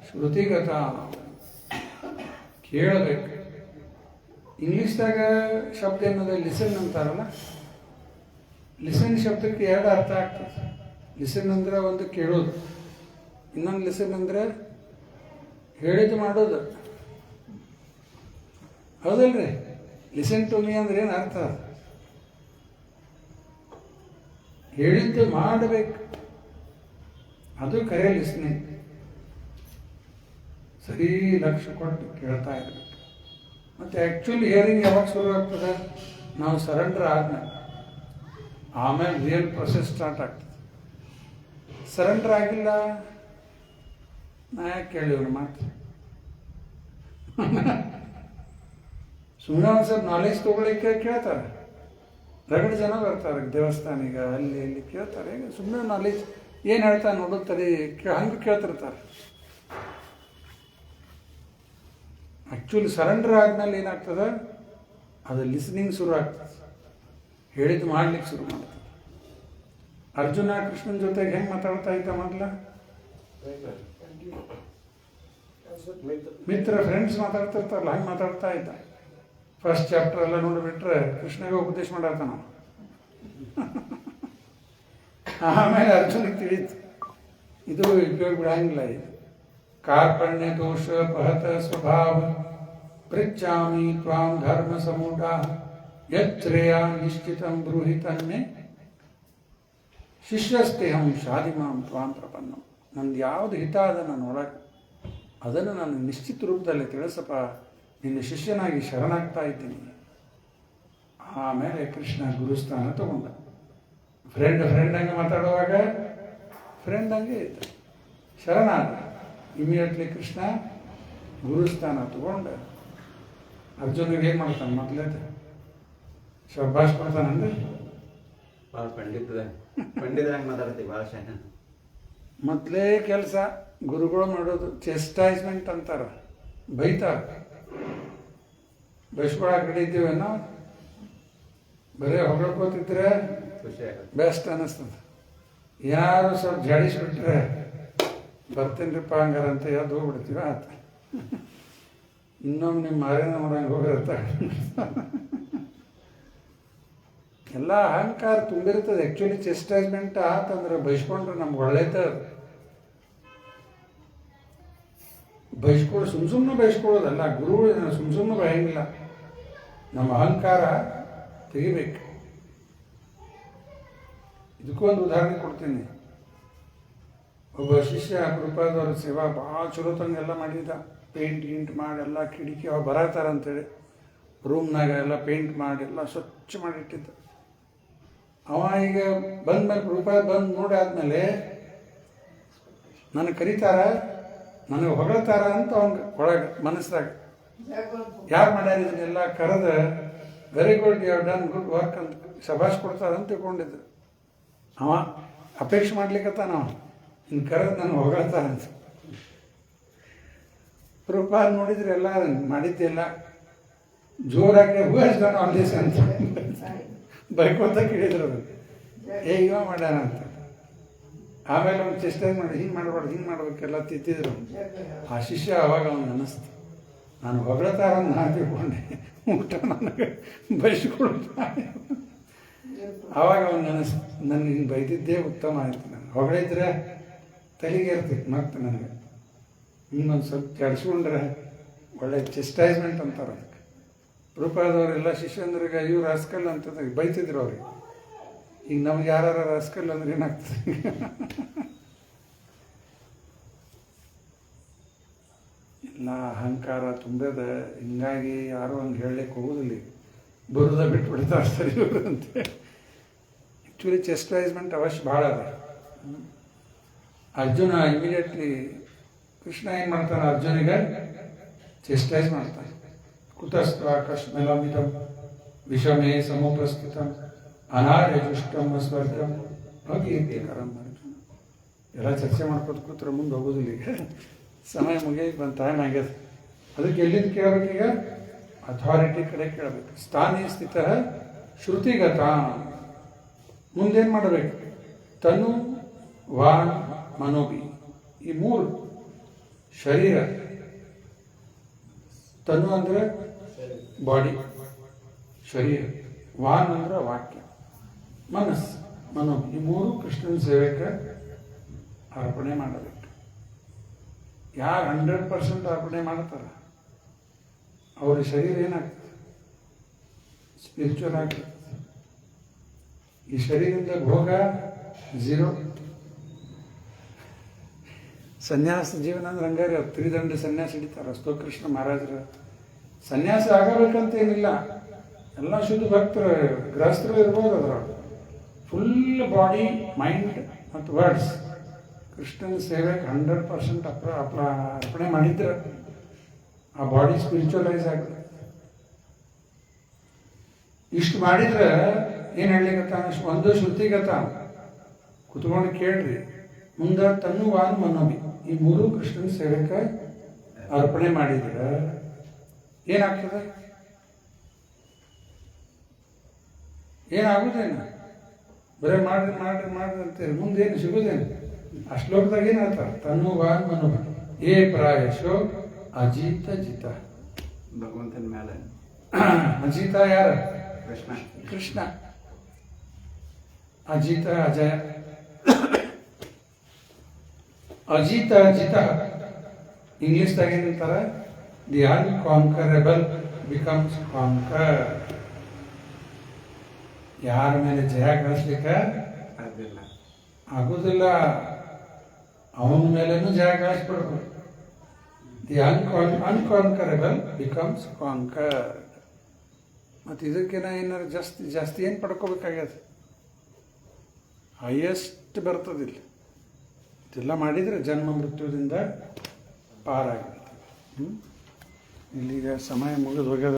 ಶ್ರುತಿಗತ, ಕೇಳಬೇಕು. ಇಂಗ್ಲೀಷ್ದಾಗ ಶಬ್ದ ಏನದ ಲಿಸನ್ ಅಂತಾರಲ್ಲ. ಲಿಸನ್ ಶಬ್ದಕ್ಕೆ ಎರಡು ಅರ್ಥ ಆಗ್ತದೆ. ಲಿಸನ್ ಅಂದ್ರೆ ಒಂದು ಕೇಳೋದು, ಇನ್ನೊಂದು ಲಿಸನ್ ಅಂದ್ರೆ ಹೇಳಿದ್ದು ಮಾಡೋದು. ಹೌದಲ್ರಿ? ಲಿಸನ್ ಟು ಮೀ ಅಂದ್ರೆ ಏನು ಅರ್ಥ? ಹೇಳಿದ್ದು ಮಾಡಬೇಕು, ಅದು ಕರೆ ಲಿಸ್ನಿಂಗ್. ಸರಿ ಲಕ್ಷ್ಯ ಕೊಟ್ಟು ಕೇಳ್ತಾ ಇರಬೇಕು. ಮತ್ತು ಆ್ಯಕ್ಚುಲಿ ಹಿಯರಿಂಗ್ ಯಾವಾಗ ಶುರು ಆಗ್ತದೆ? ನಾವು ಸರೆಂಡರ್ ಆದ್ಮೇಲೆ. ಆಮೇಲೆ ರಿಯಲ್ ಪ್ರೊಸೆಸ್ ಸ್ಟಾರ್ಟ್ ಆಗ್ತದೆ. ಸರೆಂಡರ್ ಆಗಿಲ್ಲ, ನಾ ಯಾಕೆ ಕೇಳಿವ್ರು ಮಾತು? ಸುಮ್ಮನೆ ಒಂದು ಸ್ವಲ್ಪ ನಾಲೆಜ್ ತೊಗೊಳಿಕ್ಕೆ ಕೇಳ್ತಾರೆ. ರಗಡು ಜನ ಬರ್ತಾರೆ ದೇವಸ್ಥಾನಿಗೆ, ಅಲ್ಲಿ ಇಲ್ಲಿ ಕೇಳ್ತಾರೆ. ಈಗ ಸುಮ್ಮನೆ ನಾಲೆಜ್ ಏನು ಹೇಳ್ತಾರೆ ನೋಡುತ್ತಾರೆ, ಹಂಗೆ ಕೇಳ್ತಿರ್ತಾರೆ. ಆ್ಯಕ್ಚುಲಿ ಸರೆಂಡರ್ ಆದ್ಮೇಲೆ ಏನಾಗ್ತದೆ? ಅದು ಲಿಸ್ನಿಂಗ್ ಶುರು ಆಗ್ತದೆ, ಹೇಳಿದ್ದು ಮಾಡ್ಲಿಕ್ಕೆ ಶುರು ಮಾಡ್ತದೆ. ಅರ್ಜುನ ಕೃಷ್ಣನ ಜೊತೆಗೆ ಹೆಂಗೆ ಮಾತಾಡ್ತಾ ಇದ್ದ ಮೊದಲ? ಮಿತ್ರ, ಫ್ರೆಂಡ್ಸ್ ಮಾತಾಡ್ತಿರ್ತಾರಲ್ಲ, ಹಂಗೆ ಮಾತಾಡ್ತಾ ಇದ್ದ. ಫಸ್ಟ್ ಚಾಪ್ಟರ್ ಎಲ್ಲ ನೋಡಿಬಿಟ್ರೆ ಕೃಷ್ಣಗೆ ಉಪದೇಶ ಮಾಡಾರ್ತಾನ. ಆಮೇಲೆ ಅರ್ಜುನಿಗೆ ತಿಳಿತು ಇದು ಉಪಯೋಗ ಬಿಡಂಗಿಲ್ಲ. ಇದು ಕಾರ್ಪಣ್ಯ ದೋಷ ಪಹತ ಸ್ವಭಾವ ಪೃಚ್ಛಾಮಿ ತ್ವಾಂ ಧರ್ಮ ಸಮೂಢ ಯತ್ರೇಯ ನಿಶ್ಚಿತಂ ಬ್ರೂಹಿ ತನ್ಮೆ ಶಿಷ್ಯಸ್ಥೇಹಂ ಶಾದಿಮಾಂ ತ್ವಾಂ ಪ್ರಪನ್ನಂ. ನಂದು ಯಾವುದು ಹಿತ ಅದ ನನ್ನೊಳಗೆ, ಅದನ್ನು ನಾನು ನಿಶ್ಚಿತ ರೂಪದಲ್ಲಿ ತಿಳಿಸಪ್ಪ, ನಿನ್ನ ಶಿಷ್ಯನಾಗಿ ಶರಣಾಗ್ತಾ ಇದ್ದೀನಿ. ಆಮೇಲೆ ಕೃಷ್ಣ ಗುರುಸ್ಥಾನ ತಗೊಂಡ. ಫ್ರೆಂಡ್ ಹಂಗೆ ಮಾತಾಡುವಾಗ ಫ್ರೆಂಡ್ ಹಂಗೆ ಇದ್ದ. ಶರಣಾದ ಇಮಿಡಿಯೇಟ್ಲಿ ಕೃಷ್ಣ ಗುರುಸ್ಥಾನ ತಗೊಂಡು ಅರ್ಜುನಿಗೆ ಏನು ಮಾಡ್ತಾನೆ? ಮೊದಲೇ ಶಬ್ಬಾಷ್ ಕೊಡ್ತಾನಂದ್ರೆ ಭಾಳ ಪಂಡಿತರಾಗಿ ಮಾತಾಡ್ತೀವಿ, ಭಾಳ ಶಾನೆ. ಮೊದಲೇ ಕೆಲಸ ಗುರುಗಳು ಮಾಡೋದು ಚೆಸ್ಟೈಸ್ಮೆಂಟ್ ಅಂತಾರ, ಬೈತಾರ. ಬೈಸ್ಕೊಳಕ್ಕೆ ಹಿಡಿತೀವಿ ನಾವು, ಬರೀ ಹೊಗಳ್ಕೋತಿದ್ರೆ ಖುಷಿ ಆಗುತ್ತೆ, ಬೆಸ್ಟ್ ಅನ್ನಿಸ್ತದೆ. ಯಾರು ಸ್ವಲ್ಪ ಜಾಡಿಸ್ಬಿಟ್ರೆ ಬರ್ತೀನಿರಿಪ್ಪ ಹಂಗಾರ ಅಂತ ಯಾವ್ದು ಹೋಗ್ಬಿಡ್ತೀವ ಆತ. ಇನ್ನೊಮ್ಮೆ ನಿಮ್ಮ ಮಾರೇನ ಮಾಡಂಗೆ ಹೋಗಿರತ್ತ. ಎಲ್ಲ ಅಹಂಕಾರ ತುಂಬಿರ್ತದೆ. ಆ್ಯಕ್ಚುಲಿ ಚೆಸ್ಟೈಸ್ಮೆಂಟ್ ಆತಂದ್ರೆ ಬೈಸ್ಕೊಂಡ್ರೆ ನಮ್ಗೆ ಒಳ್ಳೇದು. ಬೈಸ್ಕೊಳ್ಳೋ ಸುಮ್ಮನೆ ಬೈಸ್ಕೊಳ್ಳೋದಲ್ಲ, ಗುರು ಸುಮ್ಮನೆ ಬಯಂಗಿಲ್ಲ. ನಮ್ಮ ಅಹಂಕಾರ ತೆಗಿಬೇಕು. ಇದಕ್ಕೂ ಒಂದು ಉದಾಹರಣೆ ಕೊಡ್ತೀನಿ. ಒಬ್ಬ ಶಿಷ್ಯ ಕೃಪಾದವ್ರ ಸೇವಾ ಭಾಳ ಚಲೋ ತಂಗೆಲ್ಲ ಮಾಡಿದ್ದ. ಪೇಂಟ್ ಗಿಂಟ್ ಮಾಡಿ ಎಲ್ಲ ಕಿಟಕಿ ಅವ್ರು ಬರತ್ತಾರ ಅಂತೇಳಿ ರೂಮ್ನಾಗ ಎಲ್ಲ ಪೇಂಟ್ ಮಾಡಿ ಎಲ್ಲ ಸ್ವಚ್ಛ ಮಾಡಿಟ್ಟಿದ್ದ. ಅವ ಈಗ ಬಂದ್ಮೇಲೆ ಕೃಪಾ ಬಂದು ನೋಡಿ ಆದಮೇಲೆ ನನಗೆ ಕರೀತಾರ, ನನಗೆ ಹೊಗಳ್ತಾರ ಅಂತ ಅವ್ನ ಒಳಗೆ ಮನಸ್ಸಾಗ ಯಾರು ಮಾಡ್ಯಾರ ಇದನ್ನೆಲ್ಲ ಕರೆದ very good, you have done good work ಅಂತ ಶಬಾಷ್ ಕೊಡ್ತಾರಂತ ತಿಳ್ಕೊಂಡಿದ್ರು. ಅವ ಅಪೇಕ್ಷೆ ಮಾಡ್ಲಿಕ್ಕತ್ತಾನ, ಅವ ಇನ್ನು ಕರೆದು ನನಗೆ ಹೊಗಳ್ತಾರಂತ. ಕೃಪಾ ನೋಡಿದ್ರೆ ಎಲ್ಲ ಮಾಡಿದ್ದೆಲ್ಲ ಜೋರಾಗಿ ಹೂವರ್ಸ್ತಾನ ಆಲ್ದೇಶ ಅಂತ ಬೈಕೋತ ಕೇಳಿದ್ರು ಅದು. ಇವ ಮಾಡ್ಯಾನ ಅಂತ. ಆಮೇಲೆ ಅವ್ನು ಚೆಸ್ಟೈಸ್ ಮಾಡಿ ಹಿಂಗೆ ಮಾಡಬಾರ್ದು, ಹಿಂಗೆ ಮಾಡ್ಬೇಕೆಲ್ಲ ತಿದ್ದಿದ್ರು. ಆ ಶಿಷ್ಯ ಅವಾಗ ಅವ್ನು ಅನ್ನಿಸ್ತು, ನಾನು ಹೊಗಳತಾರ ನಾನು ತಿಳ್ಕೊಂಡೆ, ಊಟ ನನಗೆ ಬಯಸ್ಕೊಳ್ತಾ. ಆವಾಗ ಅವ್ನು ಅನ್ನಿಸ್ತು, ನನಗೆ ಹಿಂಗೆ ಬೈದಿದ್ದೇ ಉತ್ತಮ ಆಯಿತು. ನಾನು ಹೊಗಳಿದ್ರೆ ತಲೆಗೆ ಇರ್ತಿತ್ತು ಮತ್ತೆ ನನಗೆ. ಇನ್ನೊಂದು ಸ್ವಲ್ಪ ಕೆಡಿಸ್ಕೊಂಡ್ರೆ ಒಳ್ಳೆ ಚೆಸ್ಟೈಸ್ಮೆಂಟ್ ಅಂತಾರೆ ಅದಕ್ಕೆ. ರೂಪಾಯದವರೆಲ್ಲ ಶಿಷ್ಯಂದ್ರಿಗೆ ಇವ್ರು ರಾಸ್ಕಲ್ ಅಂತ ಬೈತಿದ್ರು ಅವ್ರಿಗೆ. ಈಗ ನಮ್ಗೆ ಯಾರು ರಾಸ್ಕಲ್ ಅಂದ್ರೆ ಏನಾಗ್ತದೆ? ಎಲ್ಲ ಅಹಂಕಾರ ತುಂಬಿದ. ಹಿಂಗಾಗಿ ಯಾರು ಹಂಗೆ ಹೇಳಲಿಕ್ಕೆ ಹೋಗೋದಿಲ್ಲ. ಬರುದ ಬಿಟ್ಬಿಡ್ತಾರೆ ಸರಿ ಇವರು ಅಂತ. ಆ್ಯಕ್ಚುಲಿ ಚೆಸ್ಟೈಸ್ಮೆಂಟ್ ಅವಶ್ಯ ಭಾಳ ಅದ. ಅರ್ಜುನ ಇಮಿಡಿಯೇಟ್ಲಿ ಕೃಷ್ಣ ಏನು ಮಾಡ್ತಾನೆ, ಅರ್ಜುನಿಗೆ ಚೆಸ್ಟೈಸ್ ಮಾಡ್ತಾನೆ. ಕುತಸ್ತ್ವ ಕಶ್ಮಲಮಿದಂ ವಿಷಮೇ ಸಮೋಪಸ್ಥಿತಂ ಅನಾರ್ಯಜುಷ್ಟಂ ಸ್ವರ್ಗಂ ಅಗೀರ್ತಿಕರಂ. ಅರ್ಜುನ ಎಲ್ಲ ಚರ್ಚೆ ಮಾಡ್ಕೊತ ಕೂತ್ರೆ ಮುಂದೆ ಹೋಗೋದಿಲ್ಲ. ಈಗ ಸಮಯ ಮುಗಿಯಕ್ಕೆ ಬಂದು ಟೈಮ್ ಆಗ್ಯದ. ಅದಕ್ಕೆ ಎಲ್ಲಿಂದ ಕೇಳಬೇಕೀಗ? ಅಥಾರಿಟಿ ಕಡೆ ಕೇಳಬೇಕು. ಸ್ಥಾನೇ ಸ್ಥಿತ ಶ್ರುತಿಗತ. ಮುಂದೇನು ಮಾಡಬೇಕು? ತನು ವಾನ್ ಮನೋಬಿ, ಈ ಮೂರು ಶರೀರ. ತನು ಅಂದರೆ ಬಾಡಿ, ಶರೀರ. ವಾನ್ ಅಂದ್ರೆ ವಾಕ್ಯ, ಮನಸ್ಸು, ಮನೋಬಿ. ಈ ಮೂರು ಕೃಷ್ಣನ ಸೇವೆಗೆ ಅರ್ಪಣೆ ಮಾಡಬೇಕು. ಯಾರು 100% ಅರ್ಪಣೆ ಮಾಡ್ತಾರೆ ಅವ್ರ ಶರೀರ ಏನಾಗ್ತದೆ? ಸ್ಪಿರಿಚುವಲ್ ಆಗ್ತದೆ. ಈ ಶರೀರದಿಂದ ಭೋಗ ಝೀರೋ. ಸನ್ಯಾಸ ಜೀವನ ಅಂದ್ರೆ ಹಂಗಾರೆ ತ್ರಿದಂಡ ಸನ್ಯಾಸ ಹಿಡಿತಾರೆ. ಅಷ್ಟೋ ಕೃಷ್ಣ ಮಹಾರಾಜರು ಸನ್ಯಾಸ ಆಗಬೇಕಂತೇನಿಲ್ಲ. ಎಲ್ಲ ಶುದ್ಧ ಭಕ್ತರು ಗೃಹಸ್ಥರು ಇರ್ಬೋದು. ಅದರೊಳಗೆ ಫುಲ್ ಬಾಡಿ, ಮೈಂಡ್ ಮತ್ತು ವರ್ಡ್ಸ್ ಕೃಷ್ಣನ ಸೇವೆಗೆ 100% ಅರ್ಪಣೆ ಮಾಡಿದ್ರೆ ಆ ಬಾಡಿ ಸ್ಪಿರಿಚುವಲೈಸ್ ಆಗುತ್ತೆ. ಇಷ್ಟು ಮಾಡಿದ್ರೆ ಏನು ಹೇಳಲಿಕ್ಕತ್ತ? ಒಂದು ಶ್ರುತಿಗತ. ಕುತ್ಕೊಂಡು ಕೇಳ್ರಿ. ಮುಂದೆ ತನ್ನು ವಾನ್ ಮನೋಬಿ, ಈ ಮೂರು ಕೃಷ್ಣನ ಸೇವೆಗೆ ಅರ್ಪಣೆ ಮಾಡಿದ್ರೆ ಏನಾಗ್ತದೆ? ಏನಾಗುದೇನು? ಬರೀ ಮಾಡ್ರಿ ಮಾಡ್ರಿ ಮಾಡ್ರಿ ಅಂತೇಳಿ ಮುಂದೇನು ಸಿಗುದೇನು? ಆ ಶ್ಲೋಕದಾಗ ಏನು ಹೇಳ್ತಾರೆ? ತನ್ನು ವಾನ್ ಮನೋಬಿ ಏ ಪ್ರಾಯಶೋ ಅಜಿತ ಜಿತ. ಭಗವಂತನ ಮೇಲೆ ಅಜಿತ ಯಾರು? ಕೃಷ್ಣ. ಕೃಷ್ಣ. ಅಜಿತ ಅಜಯ. ಅಜಿತ ಜಿತ ಇಂಗ್ಲಿಷ್ದಾಗ ಏನಂತಾರೆ? The unconquerable becomes conquer. ಯಾರ ಮೇಲೆ ಜಯ ಗಳಿಸ್ಲಿಕ್ಕೆ ಆಗಿಲ್ಲ, ಆಗುದಿಲ್ಲ. ಅವನ ಮೇಲೇನು ಜಯ ಗಳಿಸ್ಬಿಡ್ಬೇಕು. The unconquerable becomes conquer. ಮತ್ತು ಇದಕ್ಕಿಂತ ಏನಾರು ಜಾಸ್ತಿ ಏನು ಪಡ್ಕೋಬೇಕಾಗ್ಯದ? ಹೈಯೆಸ್ಟ್ ಬರ್ತದಿಲ್ಲ. ಇದೆಲ್ಲ ಮಾಡಿದರೆ ಜನ್ಮ ಮೃತ್ಯುದಿಂದ ಪಾರಾಗಿರ್ತದೆ. ಇಲ್ಲಿಗ ಸಮಯ ಮುಗಿದು ಹೋಗ್ಯದ.